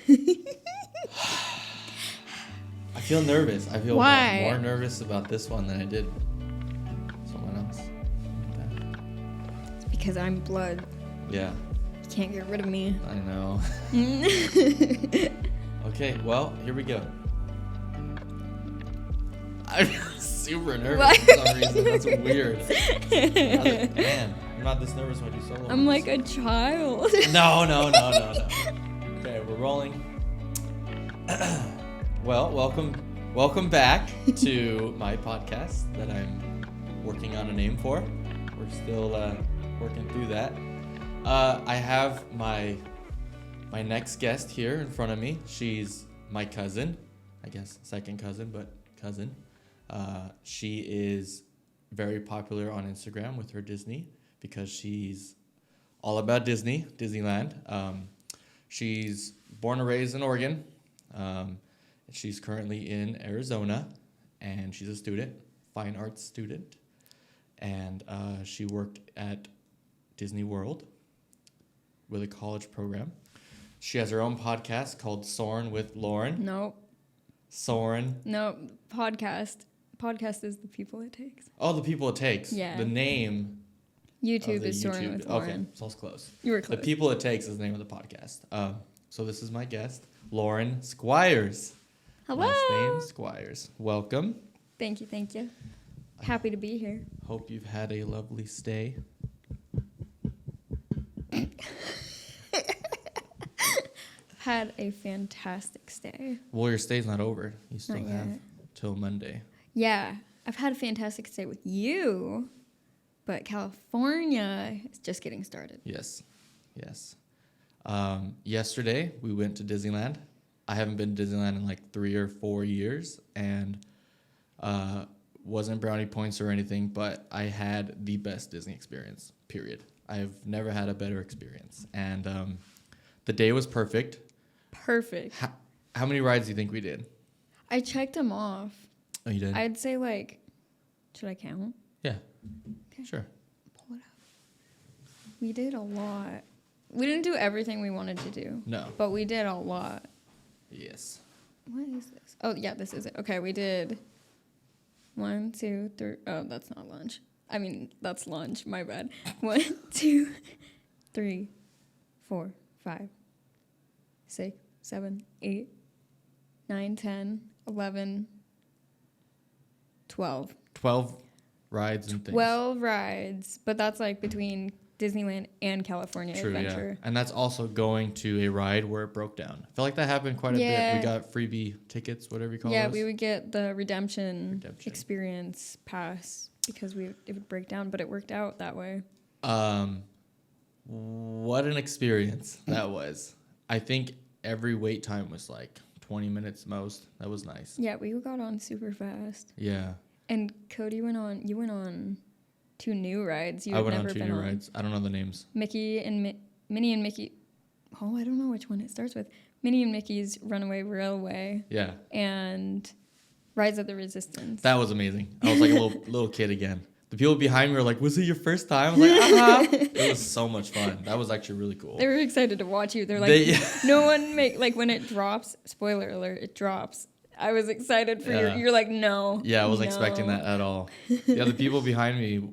I feel nervous. I feel Why? more nervous about this one than I did someone else. It's because I'm blood. Yeah. You can't get rid of me. I know. Okay, well, here we go. I'm super nervous for some reason. That's weird. Man, I'm not this nervous when I do solo. I'm like a child. No. Okay, we're rolling. Well, welcome back to my podcast that I'm working on a name for. We're still working through that. I have my next guest here in front of me. She's my cousin, I guess second cousin, but cousin. She is very popular on Instagram with her Disney because she's all about Disneyland. She's born and raised in Oregon. She's currently in Arizona, and she's a student, fine arts student. And she worked at Disney World with a college program. She has her own podcast called Soarin with Lauryn. Nope. Soarin. No, podcast. Podcast is the people it takes. Oh, the people it takes. Yeah. The name. YouTube is Soarin with Lauryn. Okay, so I was close. You were close. The people it takes is the name of the podcast. So this is my guest, Lauryn Squyres. Hello. Last name Squyres. Welcome. Thank you. Happy to be here. Hope you've had a lovely stay. Had a fantastic stay. Well, your stay's not over. You still Not have yet. till Monday. Yeah, I've had a fantastic stay with you, but California is just getting started. Yes. Yesterday, we went to Disneyland. I haven't been to Disneyland in like 3 or 4 years, and wasn't brownie points or anything, but I had the best Disney experience, period. I've never had a better experience. And the day was perfect. Perfect. How many rides do you think we did? I checked them off. Oh, you did? I'd say should I count? Yeah. Okay. Sure. Pull it up. We did a lot. We didn't do everything we wanted to do. No. But we did a lot. Yes. What is this? Oh, yeah, this is it. Okay, we did 1, 2, 3. Oh, that's not lunch. I mean, that's lunch. My bad. 1, 2, 3, 4, 5, 6, 7, 8, 9, 10, 11, 12. 12 rides and things. 12 rides, but that's like between Disneyland and California True, Adventure. yeah. And that's also going to a ride where it broke down. I feel like that happened quite a bit. We got freebie tickets, whatever you call those. Yeah, we would get the redemption experience pass because it would break down, but it worked out that way. What an experience that was. I think every wait time was like 20 minutes most. That was nice. Yeah, we got on super fast. Yeah. And Cody you went on 2 new rides. I went on 2 new rides. I don't know the names. Minnie and Mickey. Oh, I don't know which one it starts with. Minnie and Mickey's Runaway Railway. Yeah. And Rise of the Resistance. That was amazing. I was like a little kid again. The people behind me were like, "Was it your first time?" I was like, It was so much fun. That was actually really cool. They were excited to watch you. They're like, no one when it drops, spoiler alert, it drops. I was excited for you're like, no. Yeah, I wasn't expecting that at all. Yeah, the people behind me,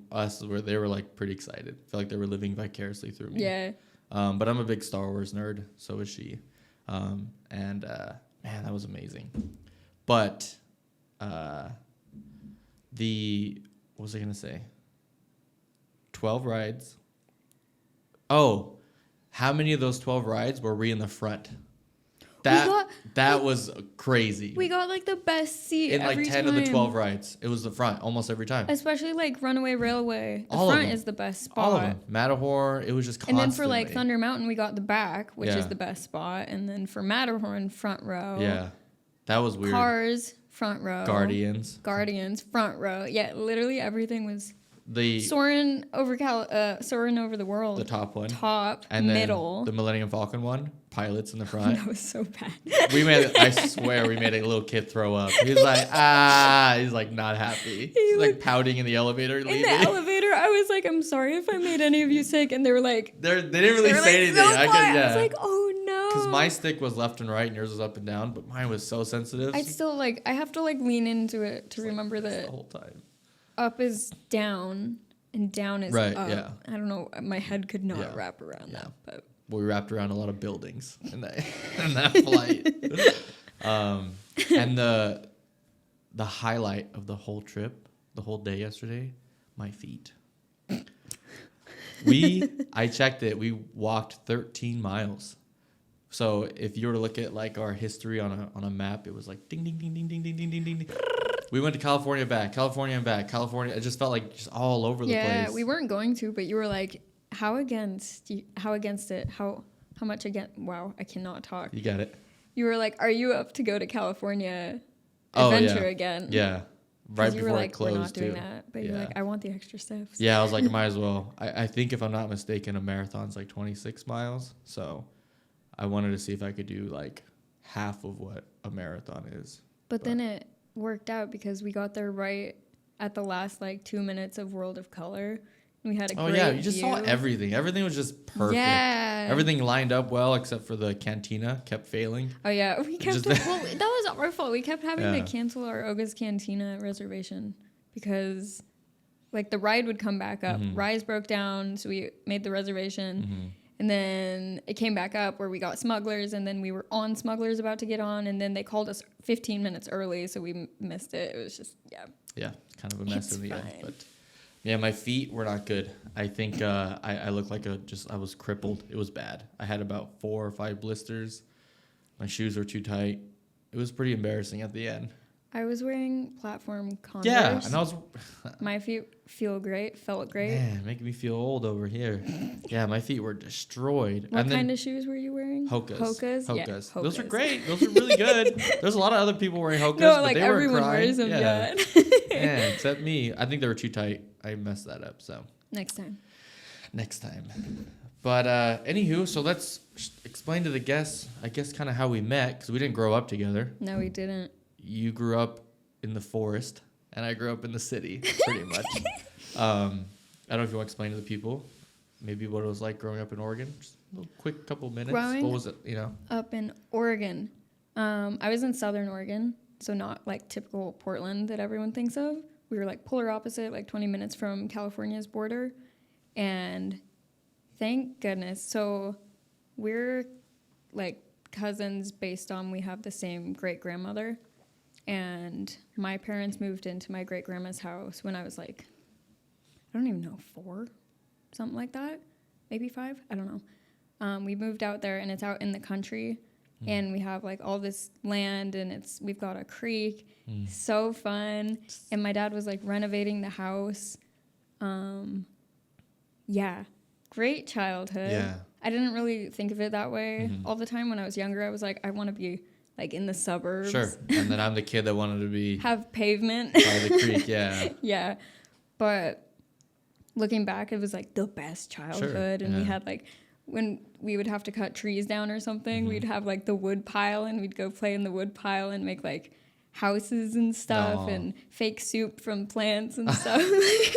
they were like pretty excited. I feel like they were living vicariously through me. Yeah. But I'm a big Star Wars nerd, so is she. Man, that was amazing. But what was I going to say? 12 rides. Oh, how many of those 12 rides were we in the front? That was crazy. We got like the best seat in every like 10 time. of the 12 rides. It was the front almost every time. Especially like Runaway Railway. The All front is the best spot. All of them. Matterhorn, it was just constantly. And then for like Thunder Mountain, we got the back, which is the best spot. And then for Matterhorn, front row. Yeah. That was weird. Cars, front row. Guardians, front row. Yeah, literally everything was the Soarin over the world. The top one. And middle. The Millennium Falcon one. Pilots in the front. That was so bad. I swear we made a little kid throw up. He's like, he's like not happy. He's like pouting in the elevator. In the elevator, I was like, I'm sorry if I made any of you sick. And they were like, they didn't really say anything. So I was like, oh no. because my stick was left and right and yours was up and down, but mine was so sensitive. I still I have to lean into it to remember that the whole time. Up is down and down is right, up. Yeah. I don't know. My head could not wrap around that. But we wrapped around a lot of buildings in that flight. And the highlight of the whole trip, the whole day yesterday, my feet. I checked it. We walked 13 miles. So if you were to look at like our history on a map, it was like ding ding ding ding ding ding ding ding ding. We went to California and back. It just felt like just all over the place. Yeah, we weren't going to, but you were like, how against it? How much against? Wow, I cannot talk. You got it. You were like, are you up to go to California adventure again? Yeah. Right you before were like, it closed, we're not doing too. that. But you're like, I want the extra steps. Yeah, I was like, I might as well. I think if I'm not mistaken, a marathon's like 26 miles. So I wanted to see if I could do like half of what a marathon is. But then it worked out because we got there right at the last like 2 minutes of World of Color. And we had a great view. You just saw everything. Everything was just perfect. Yeah. Everything lined up well except for the cantina kept failing. Oh yeah, we kept. That was our fault. We kept having to cancel our Oga's Cantina reservation because, like, the ride would come back up. Rise broke down, so we made the reservation, and then it came back up where we got Smugglers, and then we were on Smugglers about to get on, and then they called us 15 minutes early, so we missed it. It was just Yeah, kind of a mess in the fine. end, but. Yeah, my feet were not good. I think I looked like I was crippled. It was bad. I had about 4 or 5 blisters. My shoes were too tight. It was pretty embarrassing at the end. I was wearing platform Converse. Yeah, and I was... My feet felt great. Man, making me feel old over here. Yeah, my feet were destroyed. What kind of shoes were you wearing? Hokas. Yeah, Hokas. Those are great. Those are really good. There's a lot of other people wearing Hokas, no, but like they everyone weren't crying. wears them. Yeah. Yeah, except me. I think they were too tight. I messed that up, so... Next time. But anywho, so let's explain to the guests, I guess, kind of how we met, because we didn't grow up together. No, we didn't. You grew up in the forest, and I grew up in the city, pretty much. I don't know if you want to explain to the people, maybe what it was like growing up in Oregon. Just a little quick couple minutes. What was it, Up in Oregon. I was in Southern Oregon, so not like typical Portland that everyone thinks of. We were like polar opposite, like 20 minutes from California's border. And thank goodness. So we're like cousins based on we have the same great-grandmother. And my parents moved into my great-grandma's house when I was like, I don't even know, 4, something like that. Maybe 5, I don't know. We moved out there, and it's out in the country. And we have like all this land, and we've got a creek. So fun. And my dad was like renovating the house. Yeah, great childhood. Yeah. I didn't really think of it that way all the time. When I was younger, I was like, I want to be like in the suburbs. Sure. And then I'm the kid that wanted to be have pavement by the creek. Yeah. Yeah, but looking back, it was like the best childhood. And we had like, when we would have to cut trees down or something, we'd have like the wood pile, and we'd go play in the wood pile and make like houses and stuff and fake soup from plants and stuff.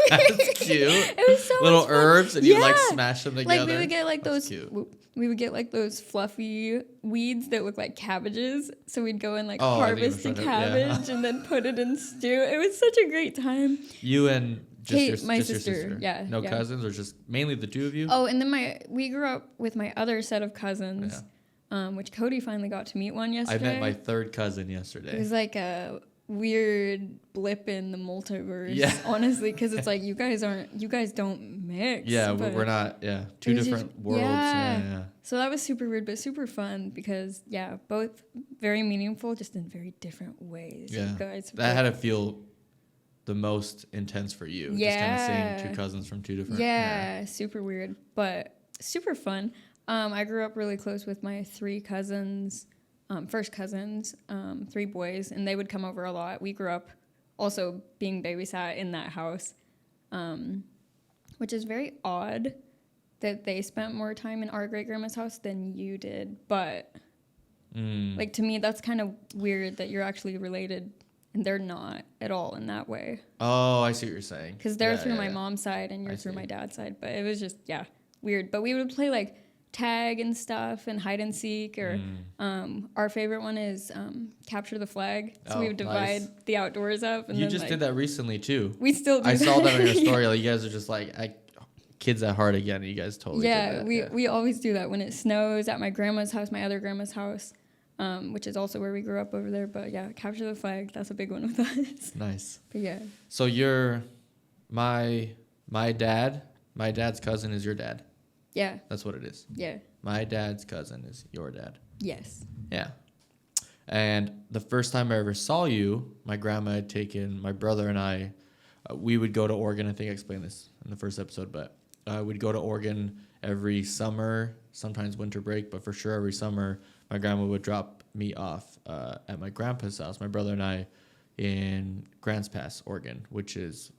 That's cute. It was so little much fun. herbs, and you like smash them together. Like we would get like That's those. cute. We would get like those fluffy weeds that look like cabbages. So we'd go and like I harvest a think I've cabbage and then put it in stew. It was such a great time. You and just my your sister. sister. Yeah. No cousins, or just mainly the two of you? Oh, and then we grew up with my other set of cousins, which Cody finally got to meet one yesterday. I met my third cousin yesterday. It was like a weird blip in the multiverse, honestly, because it's like you guys don't mix. Yeah, we're not. Yeah, two different worlds. Yeah. So that was super weird, but super fun because both very meaningful, just in very different ways. Yeah, you guys that had to feel the most intense for you. Yeah, just kind of seeing two cousins from two different. Yeah, super weird, but super fun. I grew up really close with my 3 cousins. First cousins, 3 boys, and they would come over a lot. We grew up also being babysat in that house, which is very odd that they spent more time in our great-grandma's house than you did. But, like, to me, that's kind of weird that you're actually related, and they're not at all in that way. Oh, I see what you're saying. Because they're through my mom's side, and you're through my dad's side. But it was just, weird. But we would play, like, tag and stuff and hide and seek, or our favorite one is capture the flag. So we would divide the outdoors up. And you then, just did that recently too. We still do I that. saw that on your story. Like, you guys are just like kids at heart again. You guys totally did that. We always do that when it snows at my grandma's house, my other grandma's house, which is also where we grew up over there. But yeah, capture the flag. That's a big one with us. Nice. But yeah. So you're my dad's cousin is your dad. Yeah. That's what it is. Yeah. My dad's cousin is your dad. Yes. Yeah. And the first time I ever saw you, my grandma had taken my brother and I. We would go to Oregon. I think I explained this in the first episode, but we'd go to Oregon every summer, sometimes winter break, but for sure every summer, my grandma would drop me off at my grandpa's house, my brother and I, in Grants Pass, Oregon, which is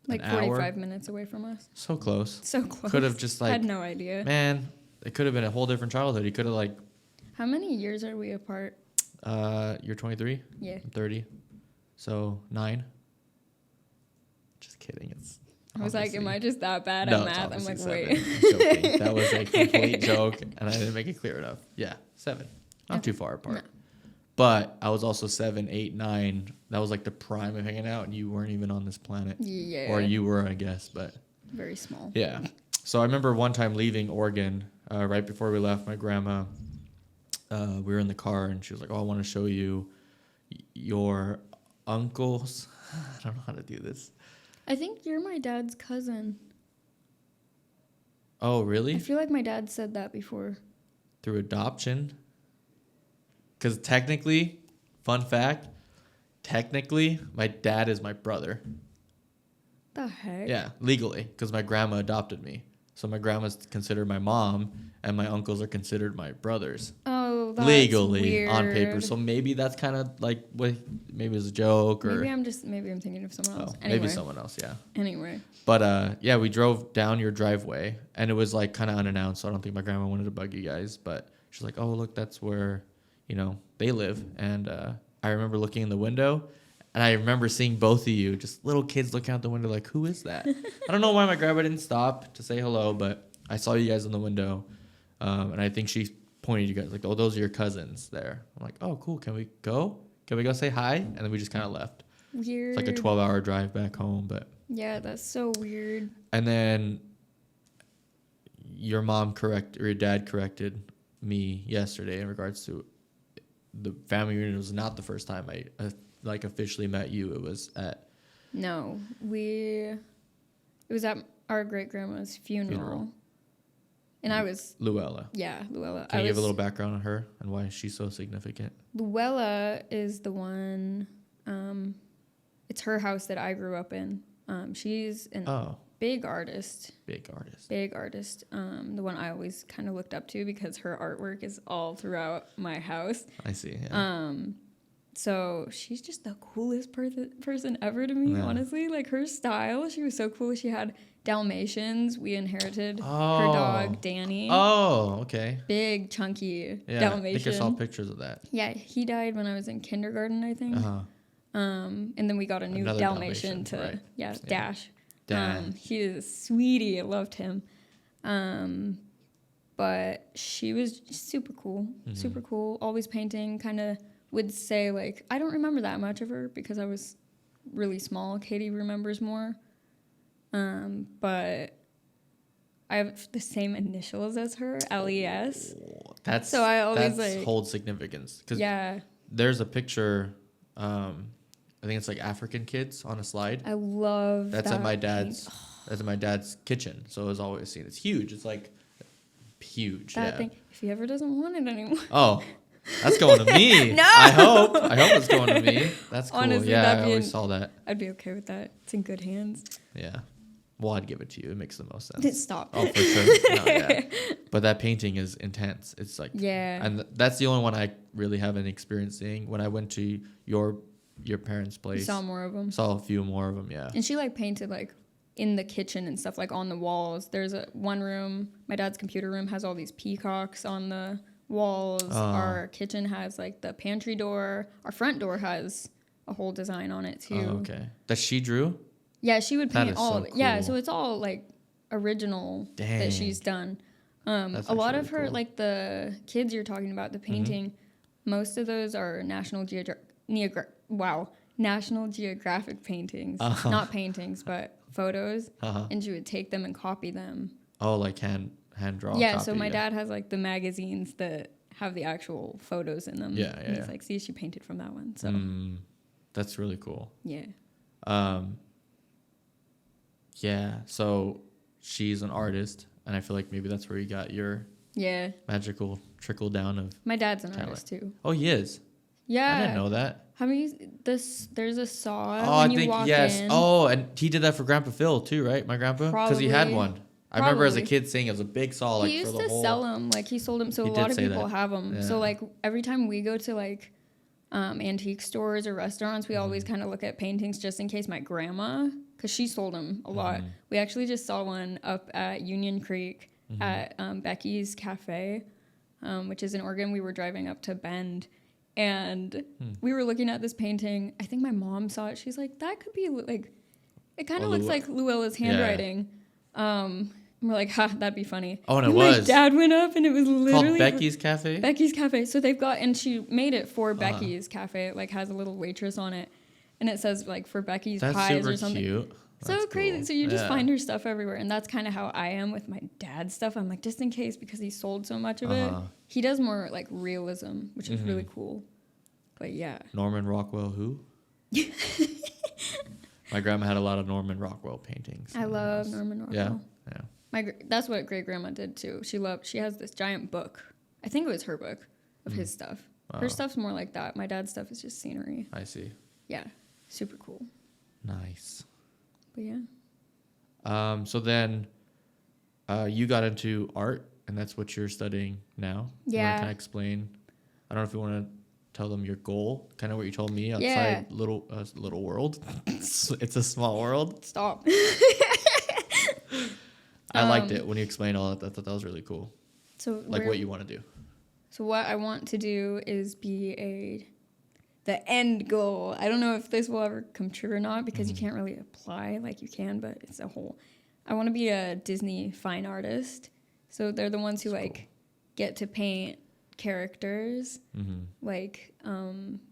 like 45 minutes away from us. So close. So close. Could have just had no idea. Man, it could have been a whole different childhood. You could have How many years are we apart? You're 23? Yeah. I'm 30. So 9. Just kidding. I was like, am I just that bad at math? I'm like, 7. wait. I'm joking. That was a complete joke, and I didn't make it clear enough. Yeah, 7. Not too far apart. No. But I was also 7, 8, 9. That was like the prime of hanging out, and you weren't even on this planet. Yeah. Or you were, I guess, but. Very small. Yeah. So I remember one time leaving Oregon, right before we left, my grandma, we were in the car, and she was like, oh, I want to show you your uncle's. I don't know how to do this. I think you're my dad's cousin. Oh, really? I feel like my dad said that before. Through adoption? Because technically, fun fact, my dad is my brother. The heck? Yeah, legally, because my grandma adopted me. So my grandma's considered my mom, and my uncles are considered my brothers. Oh, that's legally weird. On paper. So maybe that's kind of like maybe it's a joke, or maybe I'm thinking of someone else. Oh, anyway. Maybe someone else. Yeah. Anyway. But yeah, we drove down your driveway, and it was like kind of unannounced. So I don't think my grandma wanted to bug you guys, but she's like, "Oh, look, that's where they live." And I remember looking in the window. And I remember seeing both of you, just little kids looking out the window like, who is that? I don't know why my grandma didn't stop to say hello, but I saw you guys in the window. And I think she pointed you guys like, oh, those are your cousins there. I'm like, oh, cool. Can we go? Can we go say hi? And then we just kind of left. Weird. It's like a 12-hour drive back home. But yeah, that's so weird. And then your dad corrected me yesterday in regards to the family reunion. It was not the first time I officially met you. It was at it was at our great grandma's funeral. And I was Luella. Yeah, Luella. Can you give a little background on her and why she's so significant? Luella is the one. It's her house that I grew up in. She's an big artist. The one I always kind of looked up to because her artwork is all throughout my house. I see. Yeah. So she's just the coolest person ever to me, honestly. Like, her style, she was so cool. She had Dalmatians. We inherited her dog, Danny. Oh, okay. Big, chunky Dalmatian. I think I saw pictures of that. Yeah, he died when I was in kindergarten, I think. And then we got a new Another Dalmatian right. Dash. Dash. He is a sweetie. I loved him. But she was super cool. Mm-hmm. Super cool. Always painting, kind of would say, like, I don't remember that much of her because I was really small. Katie remembers more. But I have the same initials as her, LES. So I always holds significance. Cause there's a picture, I think it's like African kids on a slide. I love that. That's at my dad's kitchen. So it's always seen. It's huge. It's like huge. That thing, if he ever doesn't want it anymore. Oh. That's going to me. No! I hope it's going to me. That's cool. Honestly, I always saw that. I'd be okay with that. It's in good hands. Yeah. Well, I'd give it to you. It makes the most sense. Stop. Oh, for sure. No, yeah. But that painting is intense. It's like... Yeah. And that's the only one I really have an experience seeing. When I went to your parents' place... You saw more of them? Saw a few more of them, yeah. And she, painted, in the kitchen and stuff, on the walls. There's one room, my dad's computer room, has all these peacocks on the walls. Our kitchen has the pantry door. Our front door has a whole design on it too. Oh, okay. That she drew? Yeah, she would paint all. So cool. Yeah, so it's all original Dang. that she's done. That's A lot actually of her, really cool. like the kids you're talking about, the painting, most of those are National Geographic paintings. Not paintings, but photos. And she would take them and copy them. Oh, like hand draw. Yeah, copy, so my dad has like the magazines that have the actual photos in them. Yeah, And he's like, see, she painted from that one. So that's really cool. yeah. Yeah. So she's an artist, and I feel like maybe that's where you got your Yeah. magical trickle down of. My dad's an talent. artist too. Oh, he is. Yeah. I didn't know that. How many there's a saw Oh, when I you think walk yes. in. Oh, and he did that for Grandpa Phil too, right? My grandpa, because he had Probably. one. I remember as a Probably. kid saying it was a big saw, like He for used the to whole. sell them, like he sold them, so He a did lot of say people that. have them. So Yeah. like every time we go to like antique stores or restaurants, we Mm-hmm. always kind of look at paintings just in case my grandma, because she sold them a lot. Mm-hmm. We actually just saw one up at Union Creek at Becky's Cafe, which is in Oregon. We were driving up to Bend, and we were looking at this painting. I think my mom saw it. She's like, that could be like, it kind of looks like Luella's handwriting. And we're like, ha, that'd be funny. Oh, and it and was. my dad went up, and it was literally Called Becky's Cafe. Becky's Cafe. So they've got, and she made it for Becky's Cafe. It like has a little waitress on it, and it says like for Becky's That's pies super or something. cute. So That's crazy. cool. So you just Yeah. find her stuff everywhere, and that's kind of how I am with my dad's stuff. I'm like, just in case, because he sold so much of it. He does more like realism, which is really cool. But yeah, Norman Rockwell, who? My grandma had a lot of Norman Rockwell paintings. I in the love house. Norman Yeah, Rockwell. yeah. That's what great grandma did too. She has this giant book. I think it was her book of his stuff. Wow. Her stuff's more like that. My dad's stuff is just scenery. I see. Yeah, super cool. Nice. But yeah. So then, you got into art, and that's what you're studying now. You Yeah. want to kind of explain? I don't know if you want to tell them your goal, kind of what you told me outside Yeah. little world. It's a small world. Stop. I liked it when you explained all that. I thought that was really cool. So Like what you want to do. So what I want to do is be the end goal. I don't know if this will ever come true or not, because you can't really apply like you can, but it's a whole. I want to be a Disney fine artist. So they're the ones who That's like cool. get to paint characters like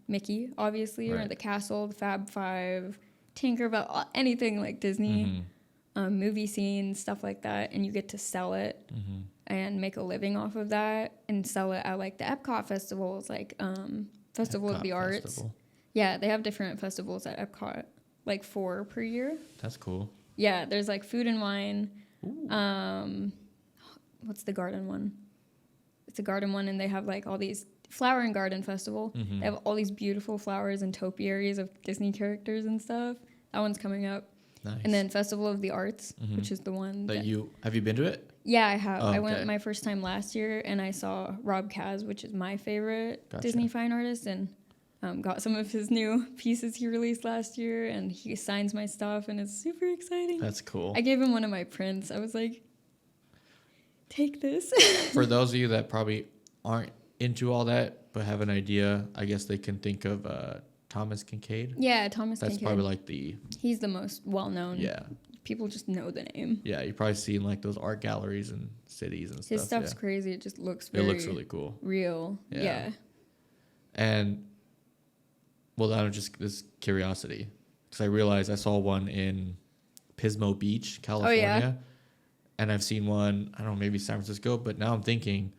Mickey, obviously, or Right. the castle, the Fab Five, Tinkerbell, anything like Disney, movie scenes, stuff like that, and you get to sell it and make a living off of that and sell it at like the Epcot festivals, like Festival of Epcot the Arts. Festival. Yeah, they have different festivals at Epcot, like 4 per year. That's cool. Yeah, there's like food and wine. What's the garden one? It's a garden one, and they have like all these flower and garden festival. They have all these beautiful flowers and topiaries of Disney characters and stuff. That one's coming up. Nice. And then Festival of the Arts, which is the one Have you been to it? Yeah, I have. Oh, I okay. went my first time last year, and I saw Rob Kaz, which is my favorite Gotcha. Disney fine artist, and got some of his new pieces he released last year, and he signs my stuff, and it's super exciting. That's cool. I gave him one of my prints. I was like, take this. For those of you that probably aren't into all that but have an idea, I guess they can think of Thomas Kincaid. Yeah, Thomas That's Kincaid. probably like the He's the most well-known. yeah. People just know the name. Yeah, you probably seen like those art galleries and cities and stuff. His stuff's yeah. crazy. It just looks It very looks really cool. real. Yeah. Yeah. And well, out of just this curiosity, because I realized I saw one in Pismo Beach, California, and I've seen one, I don't know, maybe San Francisco, but now I'm thinking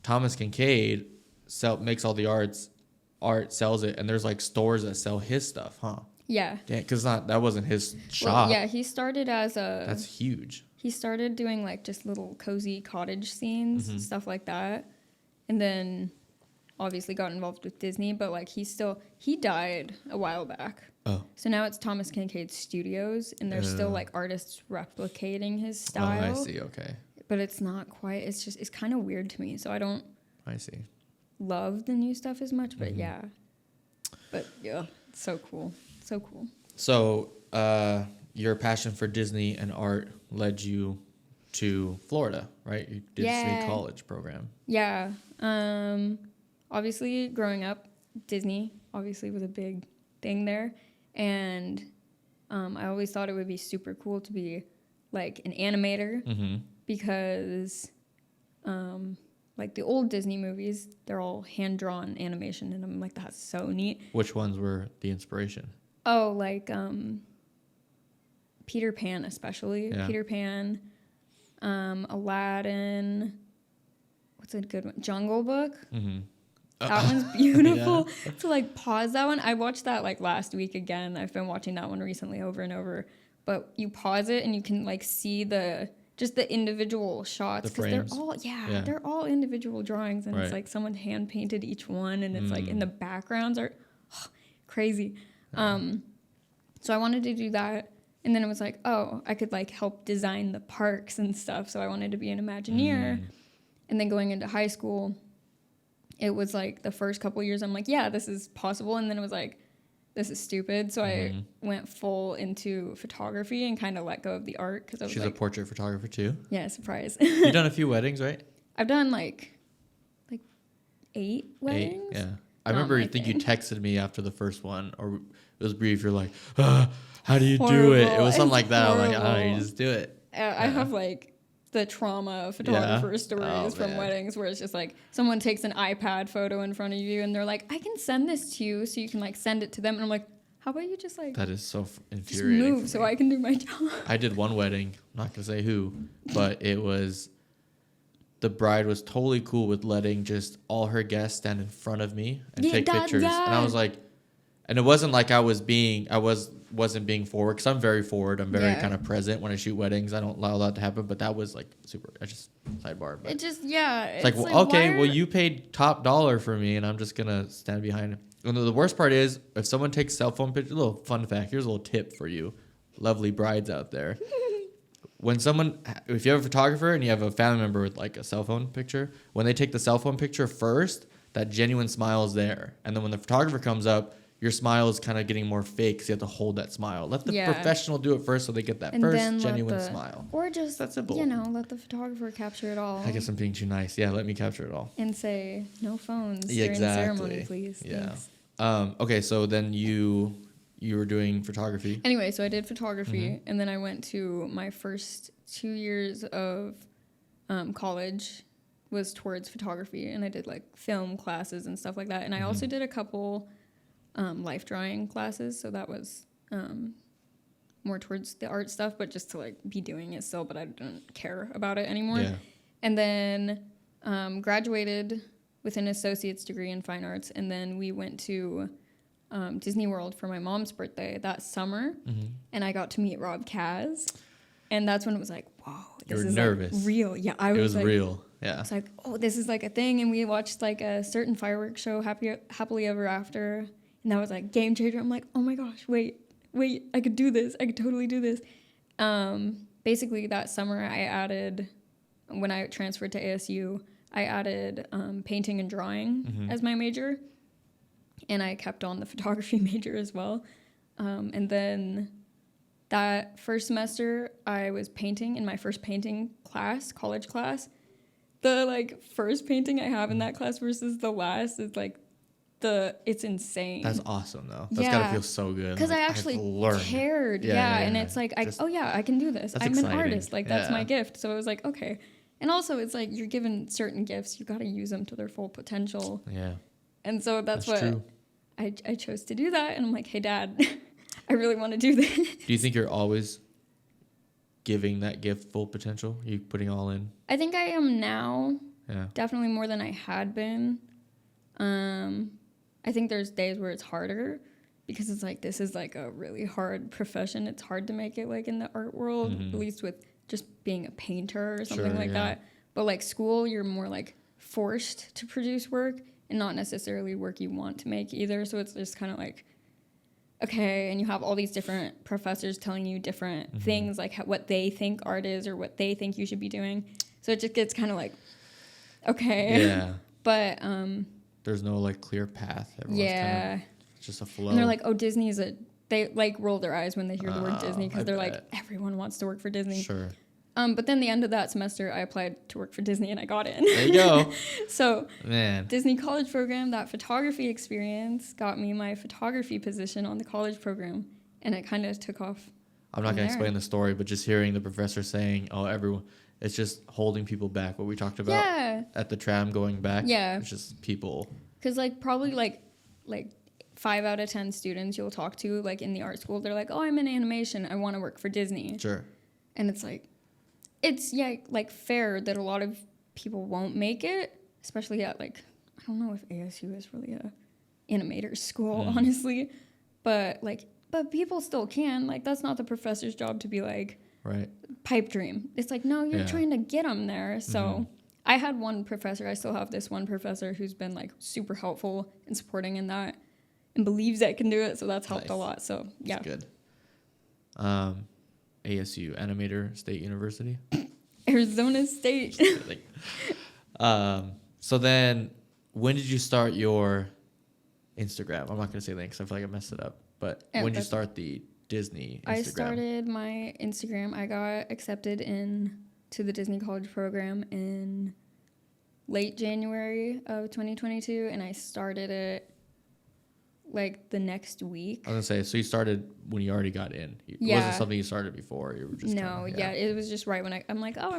Thomas Kincaid makes all the art, sells it, and there's like stores that sell his stuff, huh? Yeah. Yeah, because that wasn't his shop. Well, yeah, he started as a... That's huge. He started doing like just little cozy cottage scenes, stuff like that. And then obviously got involved with Disney, but like he died a while back. Oh. So now it's Thomas Kincaid Studios, and there's still like artists replicating his style. Oh, I see. Okay. But it's not quite, it's kind of weird to me. So I don't I see. love the new stuff as much, but yeah. But yeah, it's so cool. So cool. So, your passion for Disney and art led you to Florida, right? You did Disney college program. Yeah. Obviously, growing up, Disney obviously was a big thing there. And I always thought it would be super cool to be like an animator because like the old Disney movies, they're all hand-drawn animation, and I'm like, that's so neat. Which ones were the inspiration? Oh, like Peter Pan especially. Yeah. Peter Pan, Aladdin. What's a good one? Jungle Book. Mm-hmm. That one's beautiful. Yeah. To like pause that one. I watched that like last week again. I've been watching that one recently over and over. But you pause it and you can like see the individual shots, because they're all they're all individual drawings, and it's like someone hand painted each one, and it's like, and the backgrounds are crazy. So I wanted to do that, and then it was like, oh, I could like help design the parks and stuff. So I wanted to be an Imagineer, and then going into high school, it was like the first couple years I'm like, yeah, this is possible, and then it was like, this is stupid. So I went full into photography and kind of let go of the art, because I was She's a portrait photographer too. Yeah, surprise. You've done a few weddings, right? I've done like 8 weddings. Yeah. I remember you texted me after the first one, or it was brief. You're like, how do you do it? It was something like that. I'm like, oh, you just do it. I have like the trauma photographer stories from weddings, where it's just like someone takes an iPad photo in front of you and they're like, I can send this to you so you can like send it to them. And I'm like, how about you just like... That is so infuriating. Just move so I can do my job. I did one wedding. I'm not going to say who, but it was... The bride was totally cool with letting just all her guests stand in front of me and take pictures. Yeah. And I was like... And it wasn't like wasn't being forward, because I'm very forward. I'm very kind of present when I shoot weddings. I don't allow that to happen, but that was like super. I just sidebar. But it just It's like, well, okay, well, you paid top dollar for me, and I'm just gonna stand behind it. And the worst part is, if someone takes cell phone pictures, a little fun fact. Here's a little tip for you, lovely brides out there. If you have a photographer and you have a family member with like a cell phone picture, when they take the cell phone picture first, that genuine smile is there, and then when the photographer comes up, your smile is kind of getting more fake, so you have to hold that smile. Let the professional do it first, so they get that first genuine smile. Or just, that's simple. Let the photographer capture it all. I guess I'm being too nice. Yeah, let me capture it all. And say, no phones during the ceremony, please. Yeah. Okay, so then you were doing photography. Anyway, so I did photography, and then I went to my first 2 years of college was towards photography, and I did like film classes and stuff like that. And I also did a couple... life drawing classes, so that was more towards the art stuff, but just to like be doing it still, but I don't care about it anymore. And then graduated with an associate's degree in fine arts, and then we went to Disney World for my mom's birthday that summer, and I got to meet Rob Kaz, and that's when it was like, whoa, this is nervous. Like real. Yeah, it was like, real. Yeah, it's like, oh, this is like a thing. And we watched like a certain fireworks show, Happily Ever After. And that was like game changer. I'm like, oh my gosh, wait, I could do this. I could totally do this. Basically that summer when I transferred to ASU, I added painting and drawing as my major. And I kept on the photography major as well. And then that first semester I was painting in my first painting class, college class. The like first painting I have in that class versus the last is like, it's insane. That's awesome though. That's gotta feel so good. Because I actually cared. And it's like, I can do this. I'm exciting. An artist. Like that's my gift. So it was like, okay. And also it's like you're given certain gifts, you gotta use them to their full potential. Yeah. And so that's what true. I chose to do that. And I'm like, hey Dad, I really want to do this. Do you think you're always giving that gift full potential? Are you putting all in? I think I am now. Yeah. Definitely more than I had been. I think there's days where it's harder, because it's like, this is like a really hard profession. It's hard to make it like in the art world, at least with just being a painter or something like that. But like school, you're more like forced to produce work, and not necessarily work you want to make either. So it's just kind of like, okay, and you have all these different professors telling you different things, like what they think art is or what they think you should be doing. So it just gets kind of like, okay. Yeah. But there's no like clear path. Everyone's kind of, it's just a flow. And they're like, oh, Disney's they like roll their eyes when they hear the word Disney, because they're like, everyone wants to work for Disney. Sure. But then the end of that semester, I applied to work for Disney and I got in. There you go. So Disney college program, that photography experience got me my photography position on the college program, and it kind of took off. I'm not going to explain the story, but just hearing the professor saying, oh, it's just holding people back. What we talked about at the tram going back. Yeah. It's just people. Because, like, probably, like 5 out of 10 students you'll talk to, like, in the art school, they're like, oh, I'm in animation. I want to work for Disney. Sure. And it's like, it's, like, fair that a lot of people won't make it, especially at, like, I don't know if ASU is really a animator school, honestly. But people still can. Like, that's not the professor's job to be like, right, pipe dream. It's like, no, you're trying to get them there. So I had one professor, I still have this one professor who's been, like, super helpful and supporting in that and believes I can do it. So that's helped a lot. So, yeah. That's good. ASU, Animator State University. Arizona State. So then, when did you start your Instagram? I'm not going to say that because I feel like I messed it up. But when did you start the Disney Instagram? I started my Instagram. I got accepted to the Disney College program in late January of 2022, and I started it like the next week. I was going to say, so you started when you already got in. It wasn't something you started before. You were just it was just right when I'm like, oh,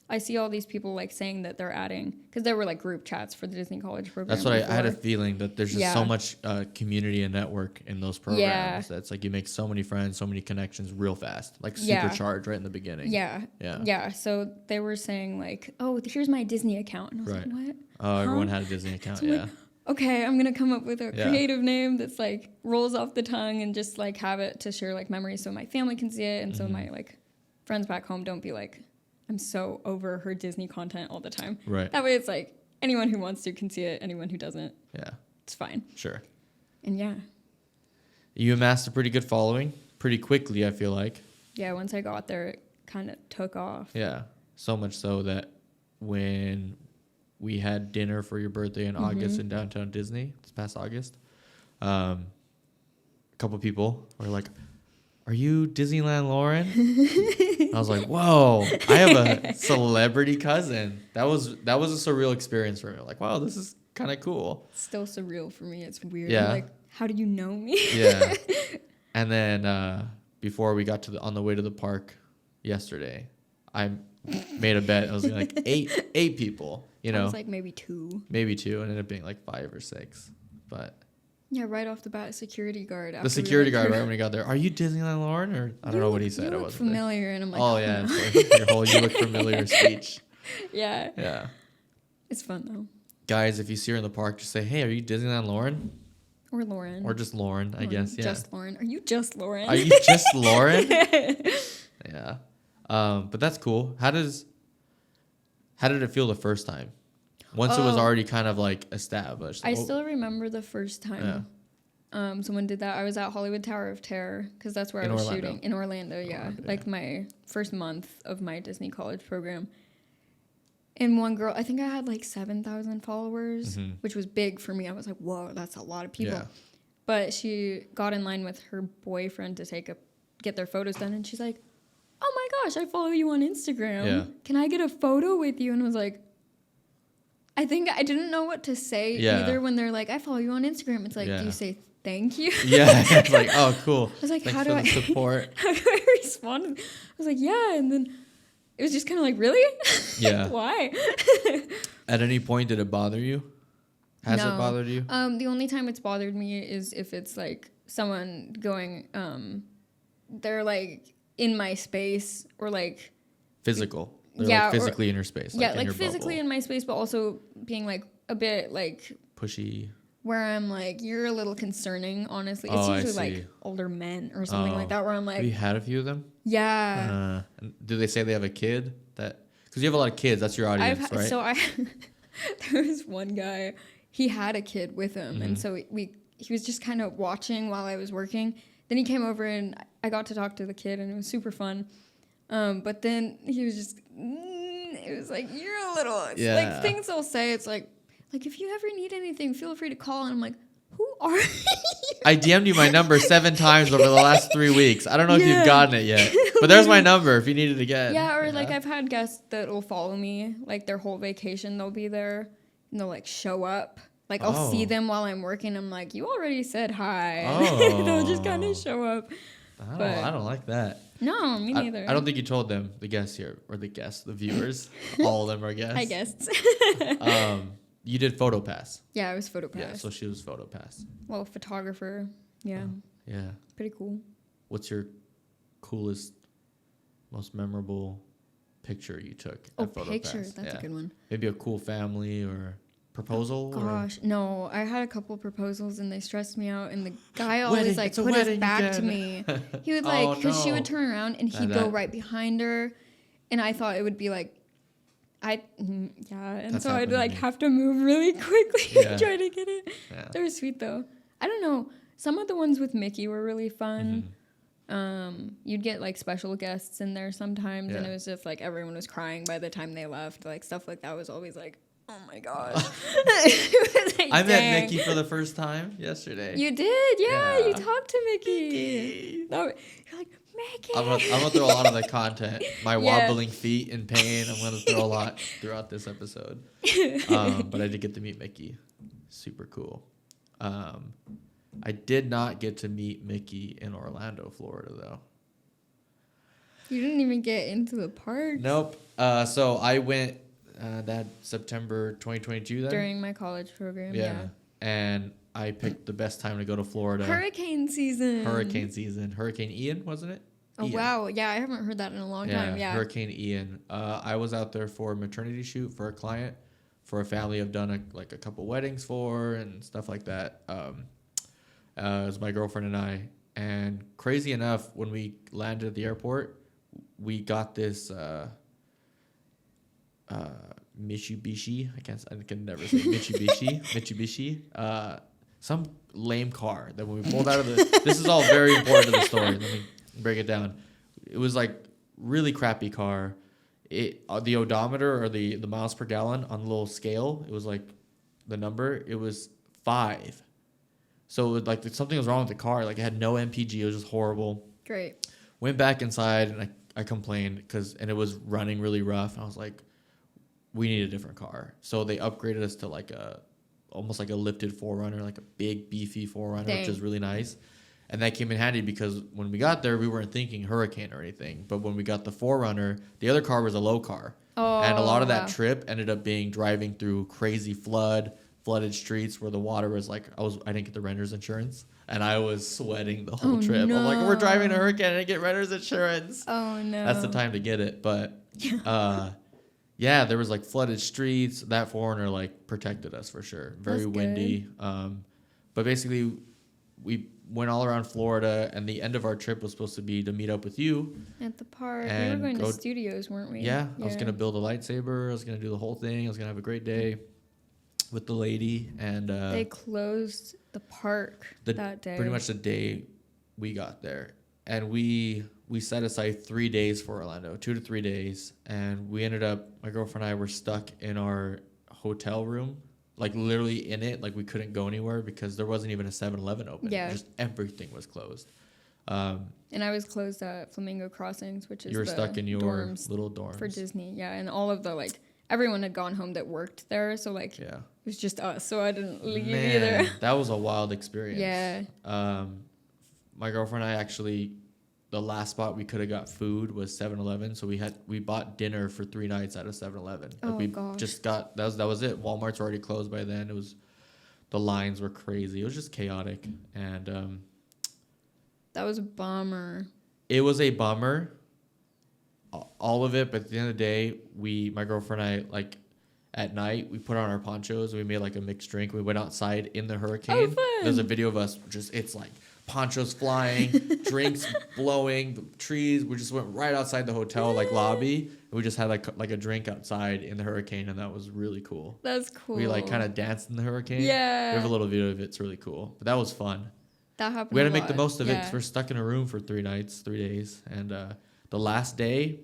I see all these people like saying that they're adding, because there were like group chats for the Disney College program. That's what I had a feeling that there's just so much community and network in those programs. That's like you make so many friends, so many connections real fast, like supercharged right in the beginning. Yeah. So they were saying like, oh, here's my Disney account. And I was like, what? Oh, everyone had a Disney account. So like, okay, I'm going to come up with a creative name that's like rolls off the tongue and just like have it to share like memories so my family can see it. And so my like friends back home don't be like, I'm so over her Disney content all the time. Right. That way it's like anyone who wants to can see it. Anyone who doesn't, it's fine. Sure. And you amassed a pretty good following pretty quickly, I feel like. Yeah, once I got there, it kind of took off. Yeah, so much so that when we had dinner for your birthday in August in downtown Disney, this past August, a couple people were like, are you Disneyland Lauren? I was like, whoa, I have a celebrity cousin. That was a surreal experience for me. Like, wow, this is kind of cool. It's still surreal for me. It's weird. Yeah. I'm like, how do you know me? Yeah. And then before we got on the way to the park yesterday, I made a bet. I was like eight people, you know. I was like maybe two. Maybe two, and it ended up being like 5 or 6. But yeah, right off the bat, security guard. The security guard right when he got there. Are you Disneyland Lauren? Or I don't know what he said. You look familiar, and I'm like, oh yeah, your whole "you look familiar" speech. Yeah. Yeah. It's fun though. Guys, if you see her in the park, just say, "Hey, are you Disneyland Lauren?" Or Lauren. Or just Lauren, I guess. Yeah. Just Lauren. Are you just Lauren? Are you just Lauren? Yeah. But that's cool. How did it feel the first time? Once it was already kind of like established. I still remember the first time someone did that. I was at Hollywood Tower of Terror because that's where I was shooting. In Orlando, yeah. Like my first month of my Disney College program. And one girl, I think I had like 7,000 followers, which was big for me. I was like, whoa, that's a lot of people. Yeah. But she got in line with her boyfriend to get their photos done. And she's like, oh my gosh, I follow you on Instagram. Yeah. Can I get a photo with you? And I was like, I think I didn't know what to say either when they're like, I follow you on Instagram. It's like, do you say thank you? Yeah, it's like, oh, cool. I was like, thanks how for do the I support? How do I respond? I was like, yeah, and then it was just kind of like, really? Yeah. Why? At any point, did it bother you? Has it bothered you? The only time it's bothered me is if it's like someone going, they're like in my space or like physical. They're like physically in your space. Like physically in my space, but also being like a bit like pushy. Where I'm like, you're a little concerning, honestly. It's usually like older men or something like that, where I'm like... Have you had a few of them? Yeah. Do they say they have a kid? Because you have a lot of kids. That's your audience, right? So there was one guy, he had a kid with him. And so he was just kind of watching while I was working. Then he came over and I got to talk to the kid and it was super fun. But then he was just... it was like, you're a little... Like things they'll say, it's like, if you ever need anything, feel free to call. And I'm like, who are you? I DM'd you my number 7 times over the last 3 weeks. I don't know if you've gotten it yet. But there's my number if you need it again. Yeah, or like I've had guests that will follow me. Like their whole vacation, they'll be there. And they'll like show up. Like I'll see them while I'm working. I'm like, you already said hi. Oh. They'll just kind of show up. I don't like that. No, me neither. I don't think you told them, the guests here, or the viewers. All of them are guests. I guess. You did PhotoPass. Yeah, I was PhotoPass. Yeah, so she was PhotoPass. Well, photographer. Yeah. Yeah. Pretty cool. What's your coolest, most memorable picture you took at PhotoPass? Picture. That's a good one. Maybe a cool family or proposal? Gosh, no. I had a couple proposals and they stressed me out. And the guy always like put his back to me. He would like, because she would turn around and he'd go right behind her. And I thought it would be like, and so I'd like have to move really quickly to try to get it. Yeah. They were sweet though. I don't know. Some of the ones with Mickey were really fun. You'd get like special guests in there sometimes, and it was just like everyone was crying by the time they left. Like stuff like that was always like, oh my gosh. Like, I met Mickey for the first time yesterday. You did, yeah. You talked to Mickey. No, you're like, Mickey. I'm gonna throw a lot of the content. My wobbling feet in pain. I'm gonna throw a lot throughout this episode. But I did get to meet Mickey. Super cool. I did not get to meet Mickey in Orlando, Florida, though. You didn't even get into the park? Nope. So I went that September 2022 then. During my college program, yeah. And I picked the best time to go to Florida. Hurricane season. Hurricane Ian, wasn't it? Oh, wow. Yeah, I haven't heard that in a long time. Yeah. Hurricane Ian. I was out there for a maternity shoot for a client, for a family I've done a couple weddings for and stuff like that. It was my girlfriend and I. And crazy enough, when we landed at the airport, we got this Mitsubishi. I can never say Mitsubishi. Some lame car that when we pulled out of the. This is all very important to the story. Let me break it down. It was like really crappy car. The odometer or the miles per gallon on the little scale, it was like the number. It was 5. So it was like something was wrong with the car. Like it had no MPG. It was just horrible. Great. Went back inside and I complained and it was running really rough. And I was like, we need a different car. So they upgraded us to like almost like a lifted 4Runner, like a big beefy 4Runner, which is really nice. And that came in handy because when we got there, we weren't thinking hurricane or anything. But when we got the 4Runner, the other car was a low car. Oh, and a lot of that trip ended up being driving through crazy flooded streets where the water was like, I didn't get the renter's insurance. And I was sweating the whole trip. No. I'm like, we're driving a hurricane and I get renter's insurance. Oh, no. That's the time to get it. But, there was like flooded streets. That 4Runner like protected us for sure. Very windy. But basically, we went all around Florida, and the end of our trip was supposed to be to meet up with you at the park. We were going to studios, weren't we? Yeah, I was gonna build a lightsaber. I was gonna do the whole thing. I was gonna have a great day with the lady, and they closed the park that day. Pretty much the day we got there, and we set aside 3 days for Orlando, 2 to 3 days, and we ended up. My girlfriend and I were stuck in our hotel room. Like literally in it, like we couldn't go anywhere because there wasn't even a 7-Eleven open. Yeah. Just everything was closed. And I was closed at Flamingo Crossings, which is you were stuck in your little dorms for Disney. Yeah, and all of the everyone had gone home that worked there, so it was just us. So I didn't leave either. That was a wild experience. Yeah. My girlfriend and I actually. The last spot we could have got food was 7-Eleven, so we bought dinner for 3 nights at a 7-Eleven. Just got that was it. Walmart's already closed by then. The lines were crazy. It was just chaotic, and that was a bummer. It was a bummer, all of it. But at the end of the day, my girlfriend and I at night we put on our ponchos and we made like a mixed drink. We went outside in the hurricane. Oh, fun. There's a video of us. It's like. Ponchos flying, drinks blowing, the trees. We just went right outside the hotel lobby. And we just had like a drink outside in the hurricane, and that was really cool. That's cool. We kind of danced in the hurricane. Yeah. We have a little video of it. It's really cool. But that was fun. That happened. We had to make the most of it because we're stuck in a room for 3 days, and the last day,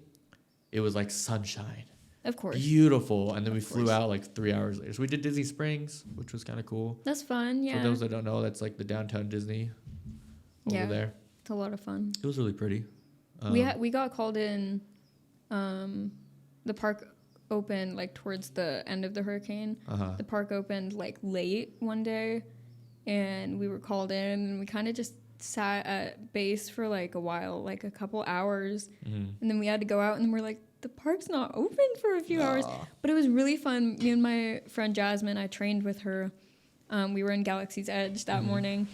it was like sunshine. Of course. Beautiful. And then we flew out 3 hours later. So we did Disney Springs, which was kind of cool. That's fun. Yeah. For those that don't know, that's like the downtown Disney. Over there. It's a lot of fun. It was really pretty. We got called in. The park opened towards the end of the hurricane. The park opened late one day, and we were called in, and we kind of just sat at base for like a while, like a couple hours, Mm-hmm. and then we had to go out, and then we're like, the park's not open for a few hours. But it was really fun. Me and my friend Jasmine, I trained with her. We were in Galaxy's Edge that morning.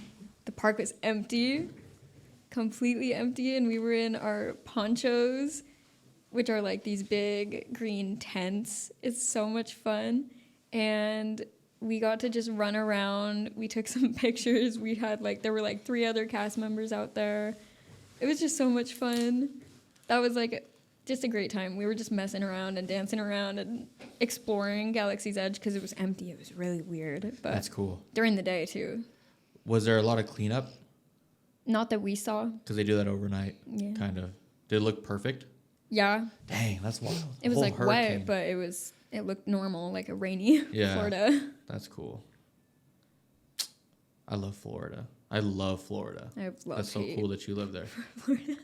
The park was empty, completely empty, and we were in our ponchos, which are like these big green tents. It's so much fun. And we got to just run around. We took some pictures. We had like, there were like 3 other cast members out there. It was just so much fun. That was like just a great time. We were just messing around and dancing around and exploring Galaxy's Edge because it was empty. It was really weird. But That's cool. During the day too. Was there a lot of cleanup? Not that we saw. Because they do that overnight. Yeah. Kind of. Did it look perfect? Yeah. Dang, that's wild. It was like wet, but it looked normal, like a rainy Florida. That's cool. I love Florida. I love Florida. That's so cool that you live there. Florida.